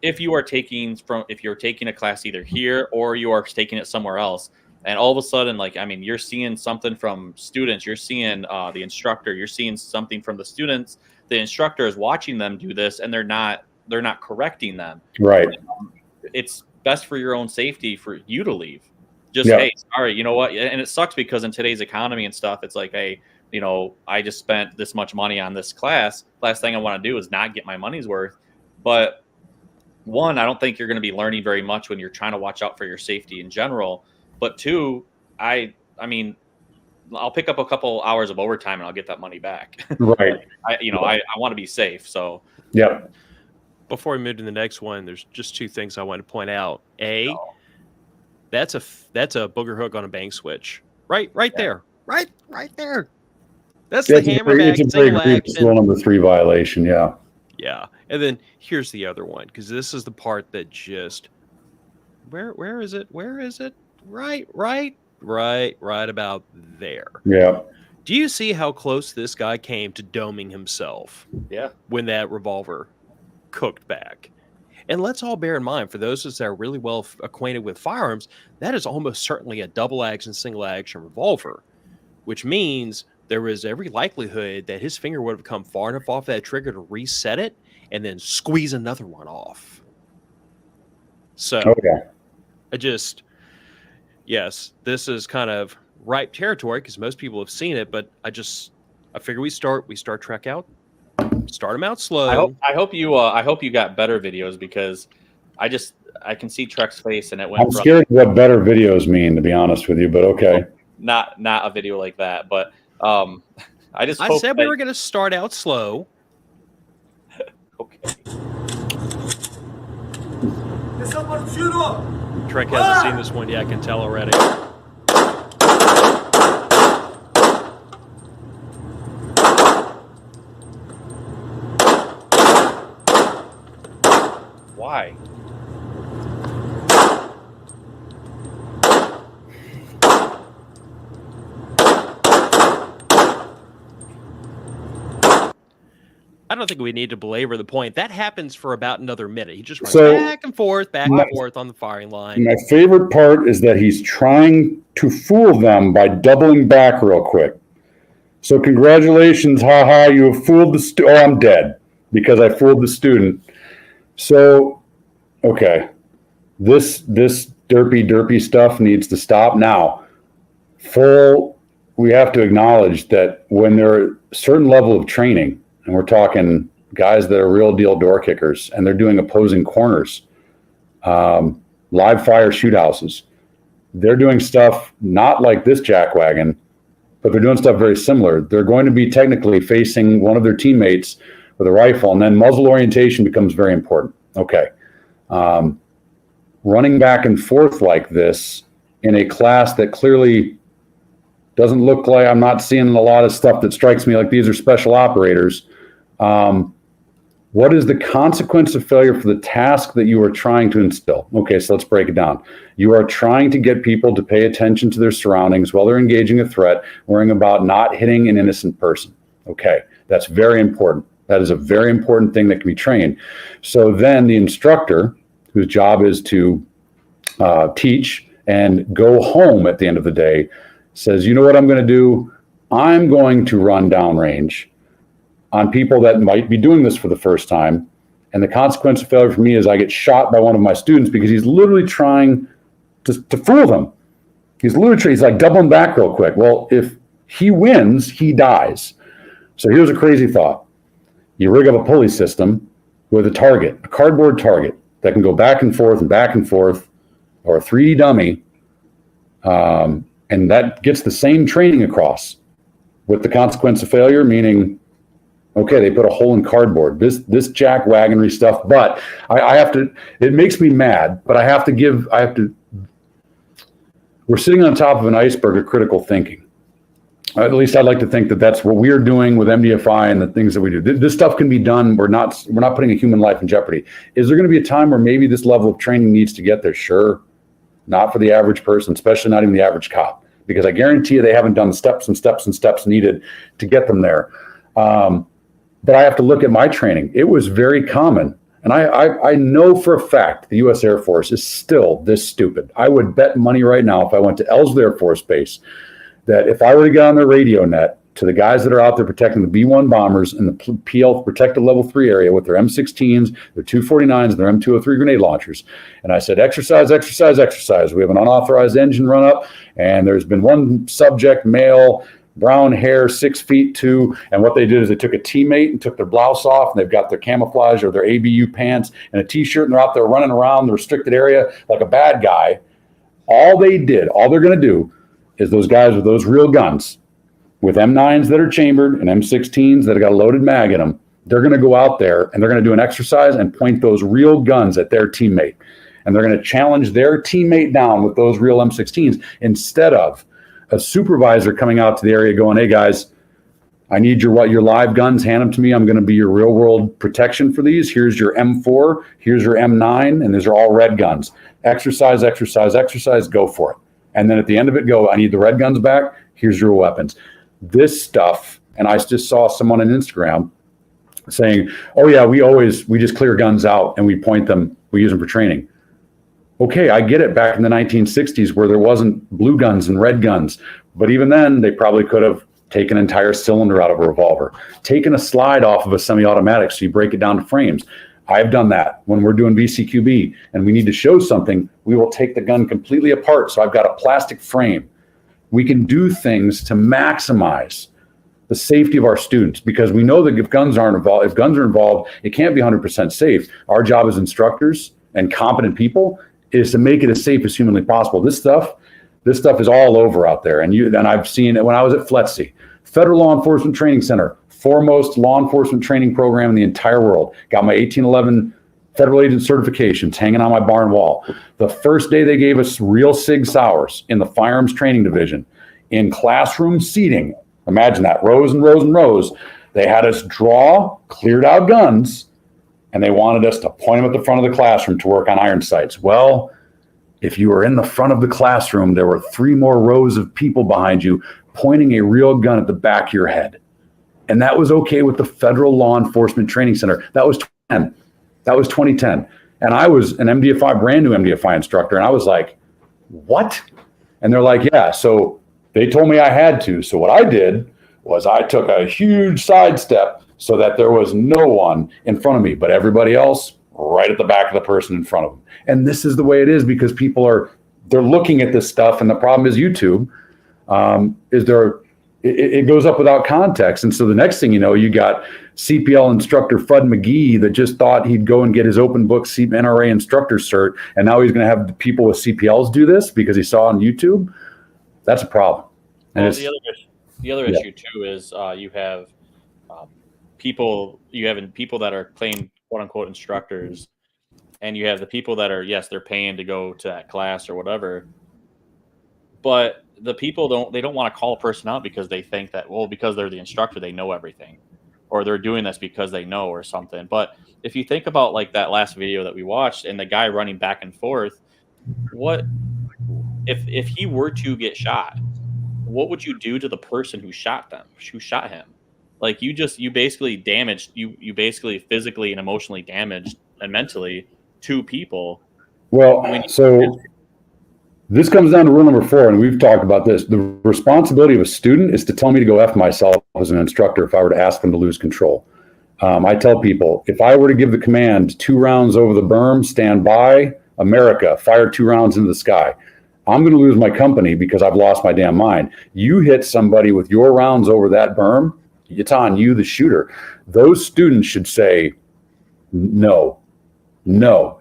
if you're taking a class either here or you are taking it somewhere else, And all of a sudden, like, I mean, you're seeing something from students, you're seeing the instructor, you're seeing something from the students. The instructor is watching them do this, and they're not correcting them. Right. It's best for your own safety for you to leave. Just, Yeah. hey, sorry, you know what? And it sucks because in today's economy and stuff, it's like, hey, you know, I just spent this much money on this class. Last thing I want to do is not get my money's worth. But one, I don't think you're going to be learning very much when you're trying to watch out for your safety in general. But two, I mean, I'll pick up a couple hours of overtime and I'll get that money back. Right. I want to be safe. So, yeah. Before we move to the next one, there's just two things I want to point out. A, that's a booger hook on a bang switch. Right there. Right there. That's the hammer back single action. Rule number 3 violation. Yeah. Yeah. And then here's the other one, because this is the part that just where is it? Where is it? Right about there. Yeah. Do you see how close this guy came to doming himself? Yeah. When that revolver cooked back. And let's all bear in mind, for those of us that are really well acquainted with firearms, that is almost certainly a double action, single action revolver, which means there was every likelihood that his finger would have come far enough off that trigger to reset it and then squeeze another one off. So yes, this is kind of ripe territory because most people have seen it, but I figure we start Trek out. Start them out slow. I hope you got better videos, because I can see Trek's face and it went. I'm scared of what better videos mean, to be honest with you, but okay. Not a video like that, but I said we were going to start out slow. Okay. Trek hasn't seen this one yet, I can tell already. Why? I don't think we need to belabor the point. That happens for about another minute. He just runs back and forth on the firing line. My favorite part is that he's trying to fool them by doubling back real quick. So congratulations, haha, you have fooled the student. Oh, I'm dead because I fooled the student. So, okay, this derpy stuff needs to stop now. We have to acknowledge that when there are a certain level of training, and we're talking guys that are real deal door kickers, and they're doing opposing corners, live fire shoot houses. They're doing stuff not like this jackwagon, but they're doing stuff very similar. They're going to be technically facing one of their teammates with a rifle, and then muzzle orientation becomes very important. Okay. Running back and forth like this in a class that clearly doesn't look like, I'm not seeing a lot of stuff that strikes me like these are special operators. What is the consequence of failure for the task that you are trying to instill? Okay, so let's break it down. You are trying to get people to pay attention to their surroundings while they're engaging a threat, worrying about not hitting an innocent person. Okay, that's very important. That is a very important thing that can be trained. So then the instructor, whose job is to teach and go home at the end of the day, says, you know what I'm going to do? I'm going to run downrange on people that might be doing this for the first time. And the consequence of failure for me is I get shot by one of my students because he's literally trying to fool them. He's like doubling back real quick. Well, if he wins, he dies. So here's a crazy thought. You rig up a pulley system with a target, a cardboard target that can go back and forth, or a 3D dummy, and that gets the same training across with the consequence of failure, meaning, okay, they put a hole in cardboard. This jack wagonry stuff, but I have to, it makes me mad, but we're sitting on top of an iceberg of critical thinking. At least I'd like to think that that's what we're doing with MDFI and the things that we do. This stuff can be done. We're not putting a human life in jeopardy. Is there going to be a time where maybe this level of training needs to get there? Sure. Not for the average person, especially not even the average cop, because I guarantee you they haven't done the steps and steps and steps needed to get them there. But I have to look at my training. It was very common And I know for a fact the U.S. Air Force is still this stupid. I would bet money right now if I went to Ellsworth Air Force Base that if I were to get on their radio net to the guys that are out there protecting the B-1 bombers in the PL protected level 3 area with their M16s, their 249s, and their M203 grenade launchers. And I said, exercise, exercise, exercise. We have an unauthorized engine run up, and there's been one subject, male, brown hair, 6'2", and what they did is they took a teammate and took their blouse off, and they've got their camouflage or their ABU pants and a t-shirt, and they're out there running around the restricted area like a bad guy. All they're going to do is those guys with those real guns, with M9s that are chambered and M16s that have got a loaded mag in them, they're going to go out there and they're going to do an exercise and point those real guns at their teammate. And they're going to challenge their teammate down with those real M16s instead of a supervisor coming out to the area going, hey guys, I need your live guns, hand them to me. I'm going to be your real world protection for these. Here's your M4, here's your M9, and these are all red guns. Exercise, exercise, exercise, go for it. And then at the end of it, go, I need the red guns back. Here's your weapons. This stuff, and I just saw someone on Instagram saying, oh yeah, we just clear guns out and we point them, we use them for training. Okay, I get it back in the 1960s where there wasn't blue guns and red guns, but even then they probably could have taken an entire cylinder out of a revolver, taken a slide off of a semi-automatic so you break it down to frames. I've done that when we're doing VCQB and we need to show something, we will take the gun completely apart. So I've got a plastic frame. We can do things to maximize the safety of our students because we know that if guns are involved, it can't be 100% safe. Our job as instructors and competent people is to make it as safe as humanly possible. This stuff is all over out there. And I've seen it when I was at FLETC, Federal Law Enforcement Training Center, foremost law enforcement training program in the entire world. Got my 1811 federal agent certifications hanging on my barn wall. The first day they gave us real Sig Sauers in the firearms training division in classroom seating. Imagine that, rows and rows and rows. They had us draw cleared out guns and they wanted us to point them at the front of the classroom to work on iron sights. Well, if you were in the front of the classroom, there were 3 more rows of people behind you pointing a real gun at the back of your head. And that was okay with the Federal Law Enforcement Training Center. That was 2010. And I was an MDFI, brand new MDFI instructor. And I was like, what? And they're like, yeah. So they told me I had to. So what I did was I took a huge sidestep so that there was no one in front of me, but everybody else right at the back of the person in front of them. And this is the way it is because they're looking at this stuff. And the problem is YouTube it goes up without context. And so the next thing you know, you got CPL instructor Fudd McGee that just thought he'd go and get his open book NRA instructor cert. And now he's going to have people with CPLs do this because he saw on YouTube. That's a problem. And well, the other issue too is you have people that are claimed quote unquote instructors, and you have the people that are, yes, they're paying to go to that class or whatever, but the people don't want to call a person out because they think that, well, because they're the instructor, they know everything, or they're doing this because they know or something. But if you think about like that last video that we watched and the guy running back and forth, what if he were to get shot, what would you do to the person who shot him? Like you basically damaged, you basically physically and emotionally damaged and mentally 2 people. Well, so this comes down to rule number 4, and we've talked about this. The responsibility of a student is to tell me to go F myself as an instructor if I were to ask them to lose control. I tell people, if I were to give the command 2 rounds over the berm, stand by, America, fire 2 rounds into the sky, I'm going to lose my company because I've lost my damn mind. You hit somebody with your rounds over that berm, it's on you, the shooter. Those students should say, no,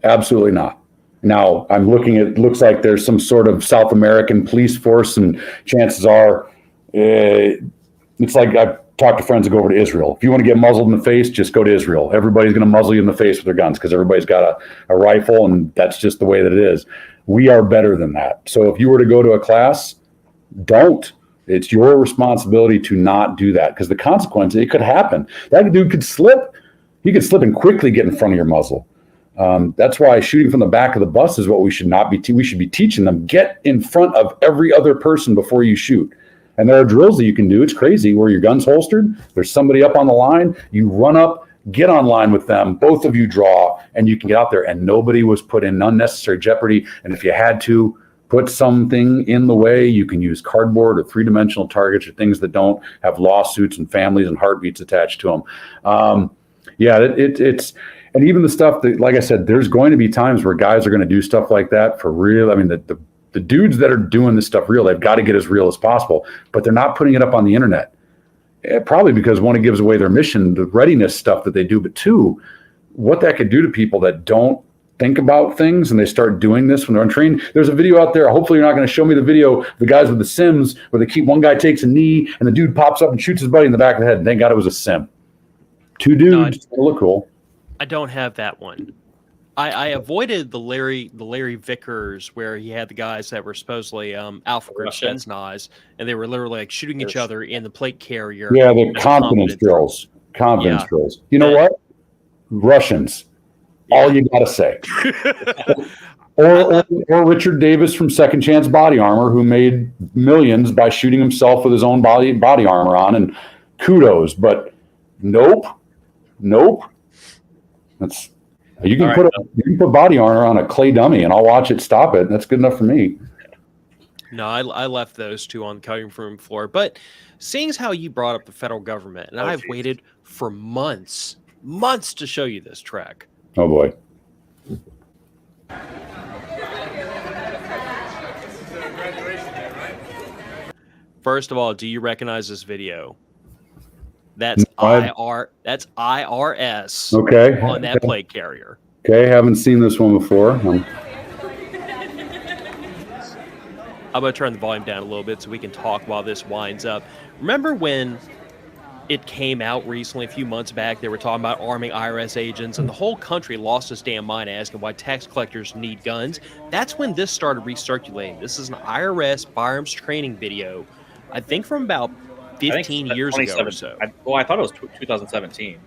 absolutely not. Now I'm looking at, it looks like there's some sort of South American police force, and chances are it's like I've talked to friends that go over to Israel. If you want to get muzzled in the face, just go to Israel. Everybody's going to muzzle you in the face with their guns because everybody's got a rifle, and that's just the way that it is. We are better than that. So if you were to go to a class, don't. It's your responsibility to not do that because the consequence, it could happen. That dude could slip. He could slip and quickly get in front of your muzzle. That's why shooting from the back of the bus is what we should not be. We should be teaching them. Get in front of every other person before you shoot. And there are drills that you can do. It's crazy where your gun's holstered. There's somebody up on the line. You run up, get online with them, both of you draw, and you can get out there, and nobody was put in unnecessary jeopardy. And if you had to put something in the way, you can use cardboard or three-dimensional targets or things that don't have lawsuits and families and heartbeats attached to them. It's and even the stuff that, like I said, there's going to be times where guys are going to do stuff like that for real. I mean, the dudes that are doing this stuff real, they've got to get as real as possible, but they're not putting it up on the internet. Probably because one, it gives away their mission, the readiness stuff that they do, but two, what that could do to people that don't think about things and they start doing this when they're untrained. There's a video out there. Hopefully you're not going to show me the video, the guys with the sims where one guy takes a knee and the dude pops up and shoots his buddy in the back of the head. And thank God it was a sim. Two dudes, look cool. I don't have that one. I avoided the Larry Vickers where he had the guys that were supposedly Alpha Group Spetsnaz, and they were literally like shooting each other in the plate carrier. Yeah, the confidence drills. Drills. You know what? Russians. Yeah. All you got to say. or Richard Davis from Second Chance Body Armor, who made millions by shooting himself with his own body armor on, and kudos. But nope. That's you can put body armor on a clay dummy, and I'll watch it stop it. That's good enough for me. No, I left those two on the cutting room floor. But seeing as how you brought up the federal government, and I've waited for months to show you this track. Oh boy. First of all, do you recognize this video? That's IRS. Okay. On that plate carrier. Okay, haven't seen this one before. I'm gonna turn the volume down a little bit so we can talk while this winds up. Remember when it came out recently, a few months back, they were talking about arming IRS agents, and the whole country lost its damn mind asking why tax collectors need guns? That's when this started recirculating. This is an IRS firearms training video, I think from about 15 years ago or so. I thought it was 2017.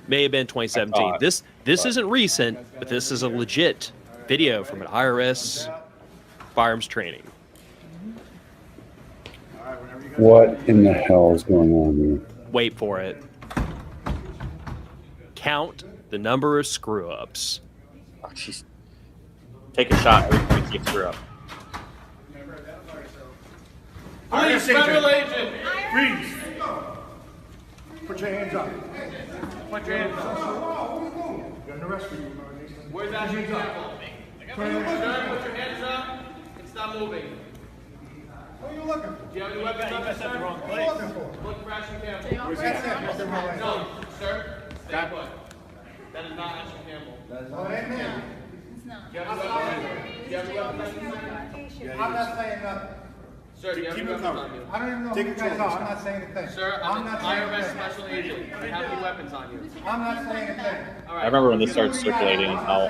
May have been 2017. This isn't recent, but this is a legit video from an IRS firearms training. What in the hell is going on here? Wait for it. Count the number of screw-ups. Oh, jeez. Take a shot every time you screw up. Please, federal agent. Freeze. Put your hands up. Put your hands up. Got an arrest for you. Where's that hands up? Put your hands up and stop moving. What are you looking for? Do you have any weapons on this, sir? What are you looking for? Look for Ashton Campbell. Where's that? No, sir. Stay put. That is not Ashton Campbell. Oh, that man. Do you have any weapons on you? I'm not saying nothing. Sir, do you have any weapons on you? I don't even know who you guys are. I'm not saying a thing. Sir, I'm I'm not an saying a IRS thing. special agent. Do you have any weapons on you? I'm not saying a thing. I remember when this started circulating, how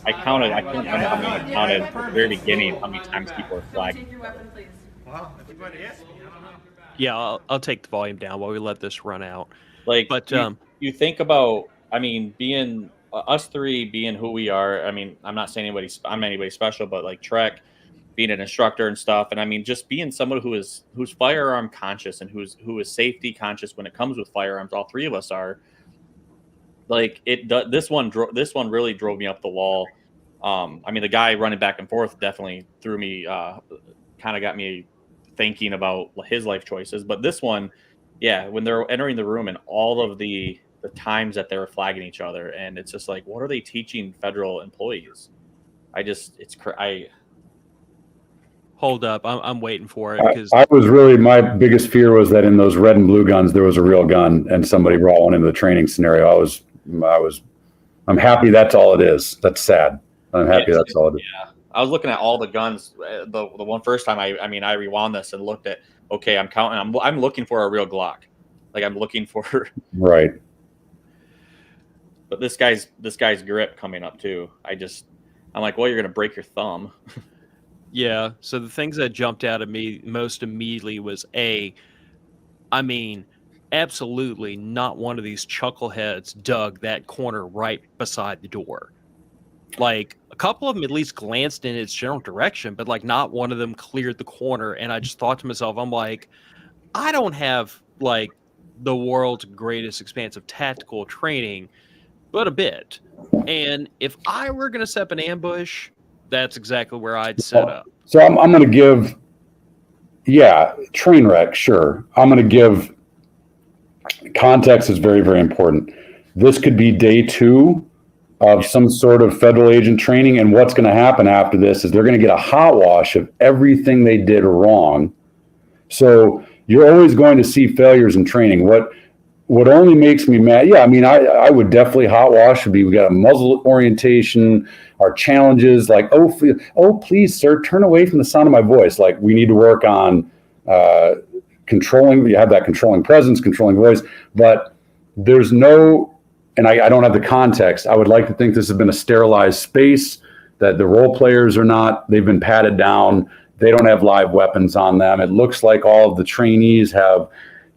I counted, I couldn't remember how many I counted at the very beginning, how many times people were flagged. Take your weapon, please. Well, everybody asked me. I don't know. Yeah, I'll take the volume down while we let this run out. Like, But you think about, I mean, being us three being who we are. I mean, I'm not saying I'm anybody special, but like Trek being an instructor and stuff, and I mean, just being someone who's firearm conscious and who is safety conscious when it comes with firearms. All three of us are. Like this one really drove me up the wall. I mean, the guy running back and forth definitely threw me, kind of got me thinking about his life choices. But this one, yeah, when they're entering the room and all of the times that they were flagging each other, and it's just like, what are they teaching federal employees? hold up, I'm waiting for it because I was really, my biggest fear was that in those red and blue guns there was a real gun and somebody brought one into the training scenario. I'm happy that's all it is. That's sad. I'm happy that's all it is. Yeah, I was looking at all the guns. The one first time I rewound this and looked at. Okay, I'm counting. I'm looking for a real Glock. Like I'm looking for. Right. But this guy's grip coming up too. I'm like, well, you're gonna break your thumb. Yeah. So the things that jumped out at me most immediately was absolutely not one of these chuckleheads dug that corner right beside the door. Like a couple of them at least glanced in its general direction, but like not one of them cleared the corner. And I just thought to myself, I'm like, I don't have like the world's greatest expanse of tactical training, but a bit. And if I were going to set up an ambush, that's exactly where I'd set up. So I'm going to give, train wreck, sure. I'm going to give context is very, very important. This could be day 2 of some sort of federal agent training. And what's going to happen after this is they're going to get a hot wash of everything they did wrong. So you're always going to see failures in training. What only makes me mad, I would definitely hot wash. We got a muzzle orientation, our challenges, like, oh, please, sir, turn away from the sound of my voice. Like, we need to work on controlling, you have that controlling presence, controlling voice, but there's no, and I don't have the context. I would like to think this has been a sterilized space, that the role players are not, they've been patted down. They don't have live weapons on them. It looks like all of the trainees have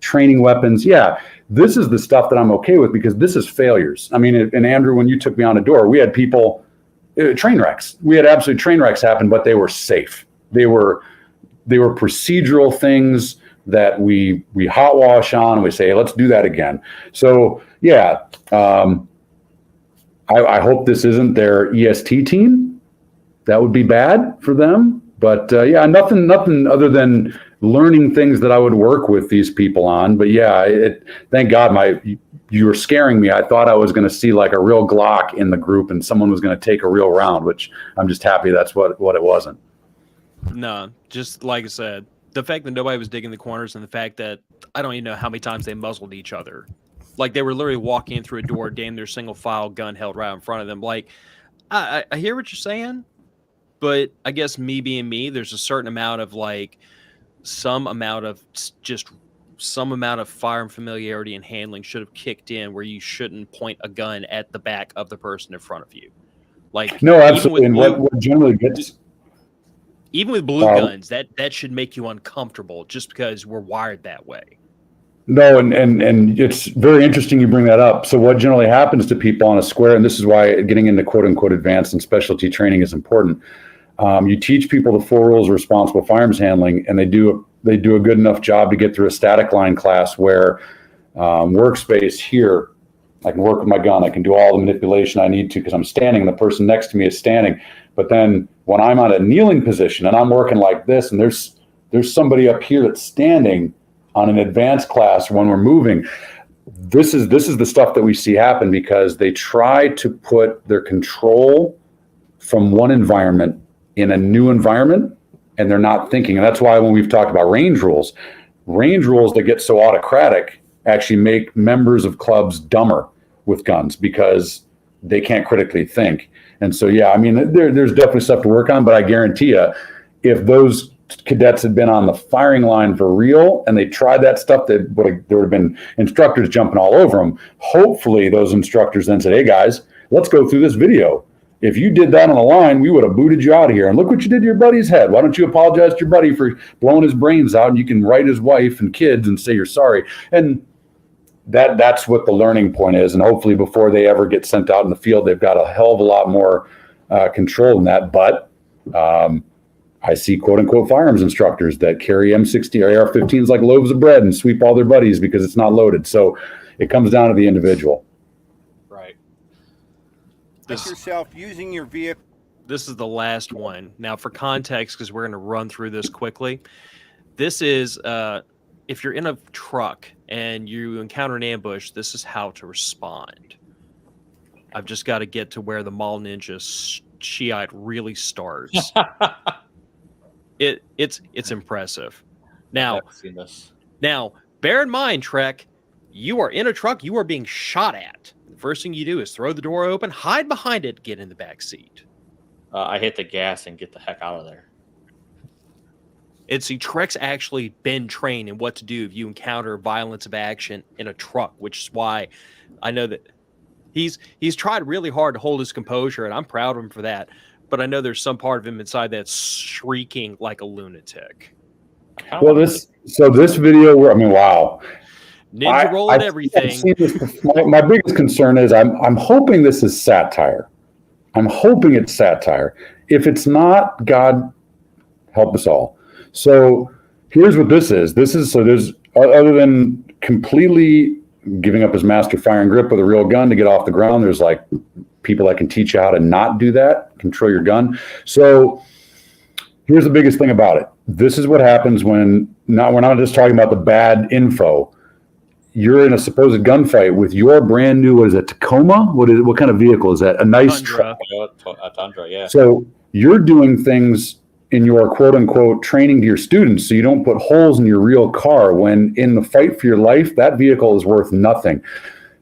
training weapons. Yeah, this is the stuff that I'm okay with because this is failures. I mean, and Andrew, when you took me on a door, we had people, train wrecks. We had absolute train wrecks happen, but they were safe. They were procedural things that we hot wash on and we say, hey, let's do that again. So yeah, I hope this isn't their EST team. That would be bad for them. But nothing other than learning things that I would work with these people on. But thank God you were scaring me. I thought I was going to see like a real Glock in the group and someone was going to take a real round, which I'm just happy that's what it wasn't. No, just like I said, the fact that nobody was digging the corners and the fact that I don't even know how many times they muzzled each other. Like they were literally walking in through a door, damn near single file, gun held right in front of them. Like, I hear what you're saying. But I guess me being me, there's a certain amount of some amount of firearm familiarity and handling should have kicked in where you shouldn't point a gun at the back of the person in front of you. Like no, absolutely. And what generally gets even with blue guns, that should make you uncomfortable just because we're wired that way. No, and it's very interesting you bring that up. So what generally happens to people on a square, and this is why getting into quote unquote advanced and specialty training is important. You teach people the 4 rules of responsible firearms handling, and they do a good enough job to get through a static line class where workspace here, I can work with my gun, I can do all the manipulation I need to because I'm standing and the person next to me is standing. But then when I'm on a kneeling position and I'm working like this, and there's somebody up here that's standing on an advanced class when we're moving, this is the stuff that we see happen because they try to put their control from one environment in a new environment, and they're not thinking. And that's why when we've talked about range rules that get so autocratic actually make members of clubs dumber with guns because they can't critically think. And so, there's definitely stuff to work on, but I guarantee you, if those cadets had been on the firing line for real and they tried that stuff, there would have been instructors jumping all over them. Hopefully those instructors then said, hey guys, let's go through this video. If you did that on the line, we would have booted you out of here. And look what you did to your buddy's head. Why don't you apologize to your buddy for blowing his brains out, and you can write his wife and kids and say you're sorry. And that's what the learning point is. And hopefully before they ever get sent out in the field, they've got a hell of a lot more control in that. But I see quote unquote firearms instructors that carry M60 or AR-15s like loaves of bread and sweep all their buddies because it's not loaded. So it comes down to the individual. Right. Yourself using your vehicle. This is the last one. Now, for context, because we're going to run through this quickly, this is if you're in a truck and you encounter an ambush, this is how to respond. I've just got to get to where the Mall Ninja Shiite really starts. It's impressive. Now, bear in mind, Trek, you are in a truck, you are being shot at. The first thing you do is throw the door open, hide behind it, get in the back seat. I hit the gas and get the heck out of there. Trek's actually been trained in what to do if you encounter violence of action in a truck, which is why I know that he's tried really hard to hold his composure, and I'm proud of him for that. But I know there's some part of him inside that's shrieking like a lunatic. Well, this video, wow. Ninja roll and everything. My biggest concern is I'm hoping this is satire. I'm hoping it's satire. If it's not, God help us all. So here's what this is. There's other than completely giving up his master fire and grip with a real gun to get off the ground. There's like people that can teach you how to not do that, control your gun. So here's the biggest thing about it. This is what happens when we're not just talking about the bad info. You're in a supposed gunfight with your brand new, what is it, Tacoma? What kind of vehicle is that? A nice truck. A Tundra, yeah. So you're doing things in your quote unquote training to your students so you don't put holes in your real car, when in the fight for your life, that vehicle is worth nothing.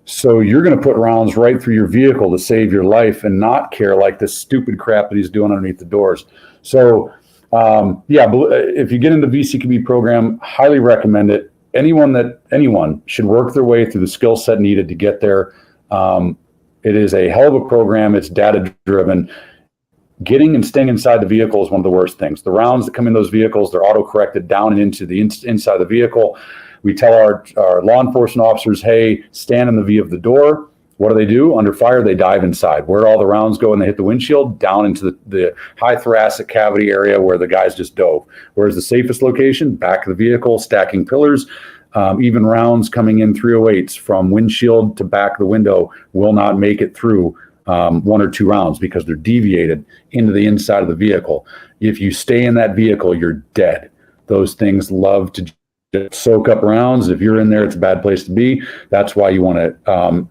So you're going to put rounds right through your vehicle to save your life and not care like this stupid crap that he's doing underneath the doors. So if you get into the VCQB program, highly recommend it. Anyone should work their way through the skill set needed to get there. It is a hell of a program. It's data driven. Getting and staying inside the vehicle is one of the worst things. The rounds that come in those vehicles, they're auto-corrected down and into the inside of the vehicle. We tell our law enforcement officers, hey, stand in the V of the door. What do? Under fire, they dive inside. Where all the rounds go and they hit the windshield, down into the high thoracic cavity area where the guys just dove. Where's the safest location? Back of the vehicle, stacking pillars. Even rounds coming in 308s from windshield to back of the window will not make it through one or two rounds because they're deviated into the inside of the vehicle. If you stay in that vehicle, you're dead. Those things love to soak up rounds. If you're in there, it's a bad place to be. That's why you want to,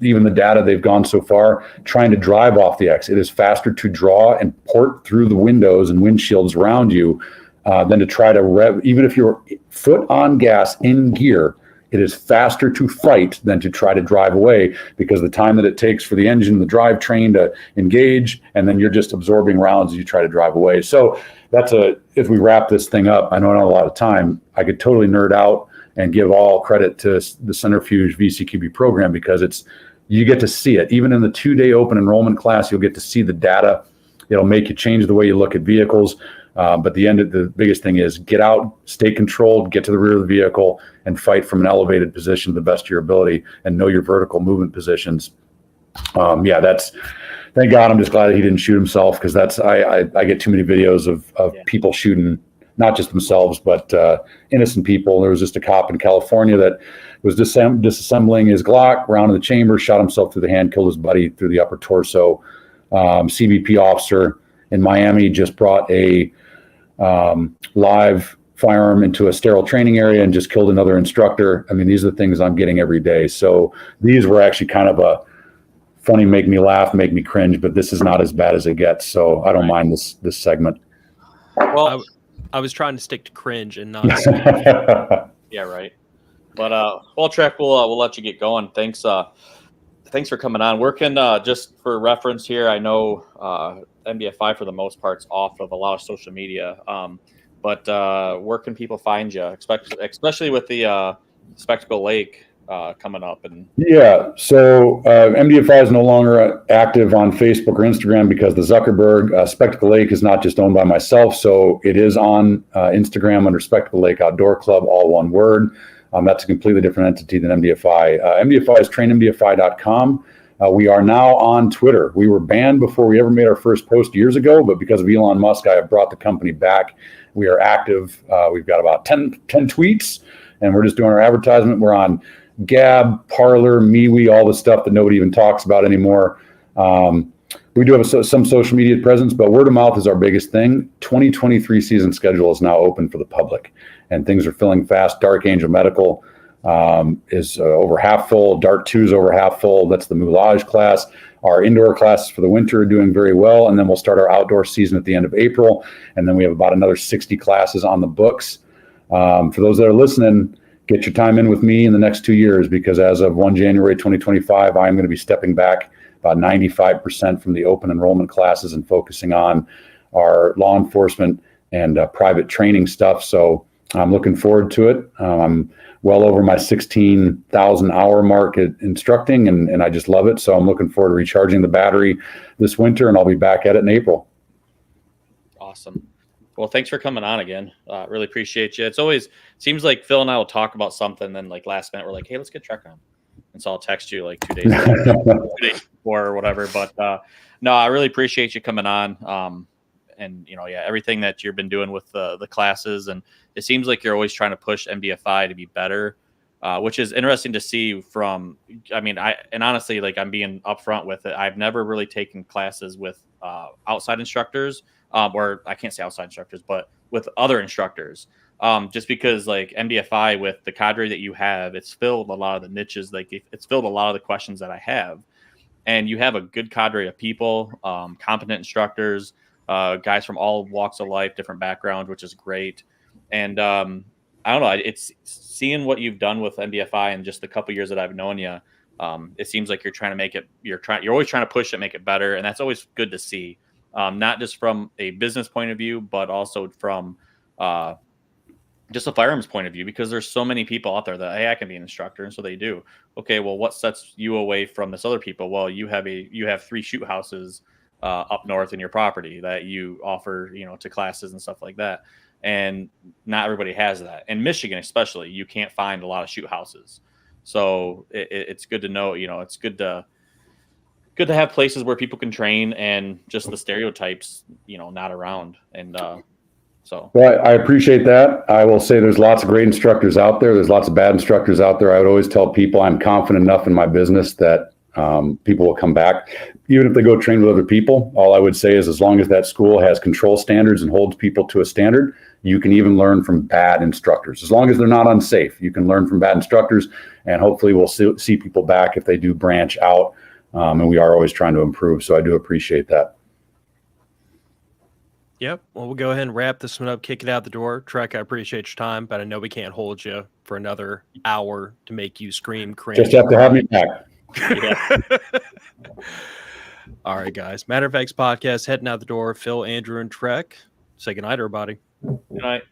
even the data they've gone so far, trying to drive off the X. It is faster to draw and port through the windows and windshields around you than to try to rev. Even if you're foot on gas in gear, it is faster to fight than to try to drive away, because the time that it takes for the engine, the drivetrain to engage, and then you're just absorbing rounds as you try to drive away. So if we wrap this thing up, I know I don't have a lot of time, I could totally nerd out and give all credit to the Centrifuge VCQB program, because you get to see it. Even in the 2-day open enrollment class, you'll get to see the data. It'll make you change the way you look at vehicles. But the biggest thing is get out, stay controlled, get to the rear of the vehicle, and fight from an elevated position to the best of your ability, and know your vertical movement positions. Thank God. I'm just glad that he didn't shoot himself, because I get too many videos of people shooting, not just themselves, but innocent people. There was just a cop in California that was disassembling his Glock, round in the chamber, shot himself through the hand, killed his buddy through the upper torso. CBP officer in Miami just brought a live firearm into a sterile training area and just killed another instructor. I mean, these are the things I'm getting every day. So these were actually kind of a funny, make me laugh, make me cringe, but this is not as bad as it gets. So I don't mind this segment. Well, I was trying to stick to cringe and not. Yeah, right. But Trek, we'll let you get going. Thanks for coming on. Where can just for reference here, I know MDFI for the most part's off of a lot of social media. But where can people find you, especially with the Spectacle Lake coming up? So MDFI is no longer active on Facebook or Instagram because the Zuckerberg Spectacle Lake is not just owned by myself, so it is on Instagram under Spectacle Lake Outdoor Club, all one word. That's a completely different entity than MDFI. MDFI is trainmdfi.com. We are now on Twitter. We were banned before we ever made our first post years ago, but because of Elon Musk, I have brought the company back. We are active. We've got about 10 tweets, and we're just doing our advertisement. We're on Gab, Parler, MeWe, all the stuff that nobody even talks about anymore. We do have some social media presence, but word of mouth is our biggest thing. 2023 season schedule is now open for the public, and things are filling fast. Dark Angel Medical is over half full. Dart 2 is over half full. That's the Moulage class. Our indoor classes for the winter are doing very well, and then we'll start our outdoor season at the end of April, and then we have about another 60 classes on the books. For those that are listening, get your time in with me in the next 2 years, because as of 1 January 2025, I'm going to be stepping back about 95% from the open enrollment classes and focusing on our law enforcement and private training stuff. So I'm looking forward to it. I'm well over my 16,000 hour mark at instructing, and I just love it. So I'm looking forward to recharging the battery this winter, and I'll be back at it in April. Awesome. Well, thanks for coming on again. Really appreciate you. It's always seems like Phil and I will talk about something, then like last minute we're like, hey, let's get Trek on. And so I'll text you like 2 days before or whatever. But no, I really appreciate you coming on. And everything that you've been doing with the classes, and it seems like you're always trying to push MDFI to be better. which is interesting to see from, I mean, honestly, like I'm being upfront with it. I've never really taken classes with outside instructors, or I can't say outside instructors, but with other instructors. Just because like MDFI with the cadre that you have, it's filled a lot of the niches. Like it's filled a lot of the questions that I have, and you have a good cadre of people, competent instructors, guys from all walks of life, different backgrounds, which is great. And I don't know. It's seeing what you've done with MDFI in just the couple years that I've known you. It seems like you're trying to make it. You're always trying to push it, make it better, and that's always good to see. Not just from a business point of view, but also from just a firearms point of view, because there's so many people out there that, hey, I can be an instructor, and so they do. Okay, well, what sets you away from this other people? Well, you have 3 shoot houses up north in your property that you offer, to classes and stuff like that. And not everybody has that. In Michigan, especially, you can't find a lot of shoot houses. So it's good to know, it's good to have places where people can train, and just the stereotypes, not around. And so. Well, I appreciate that. I will say there's lots of great instructors out there. There's lots of bad instructors out there. I would always tell people I'm confident enough in my business that people will come back. Even if they go train with other people, all I would say is as long as that school has control standards and holds people to a standard, you can even learn from bad instructors. As long as they're not unsafe, you can learn from bad instructors, and hopefully we'll see people back if they do branch out. And we are always trying to improve. So I do appreciate that. Yep. Well, we'll go ahead and wrap this one up, kick it out the door. Trek, I appreciate your time, but I know we can't hold you for another hour to make you scream, cringe. Just have to have me back. Yeah. All right, guys. Matter of Facts podcast heading out the door. Phil, Andrew, and Trek. Say goodnight, everybody. Good night.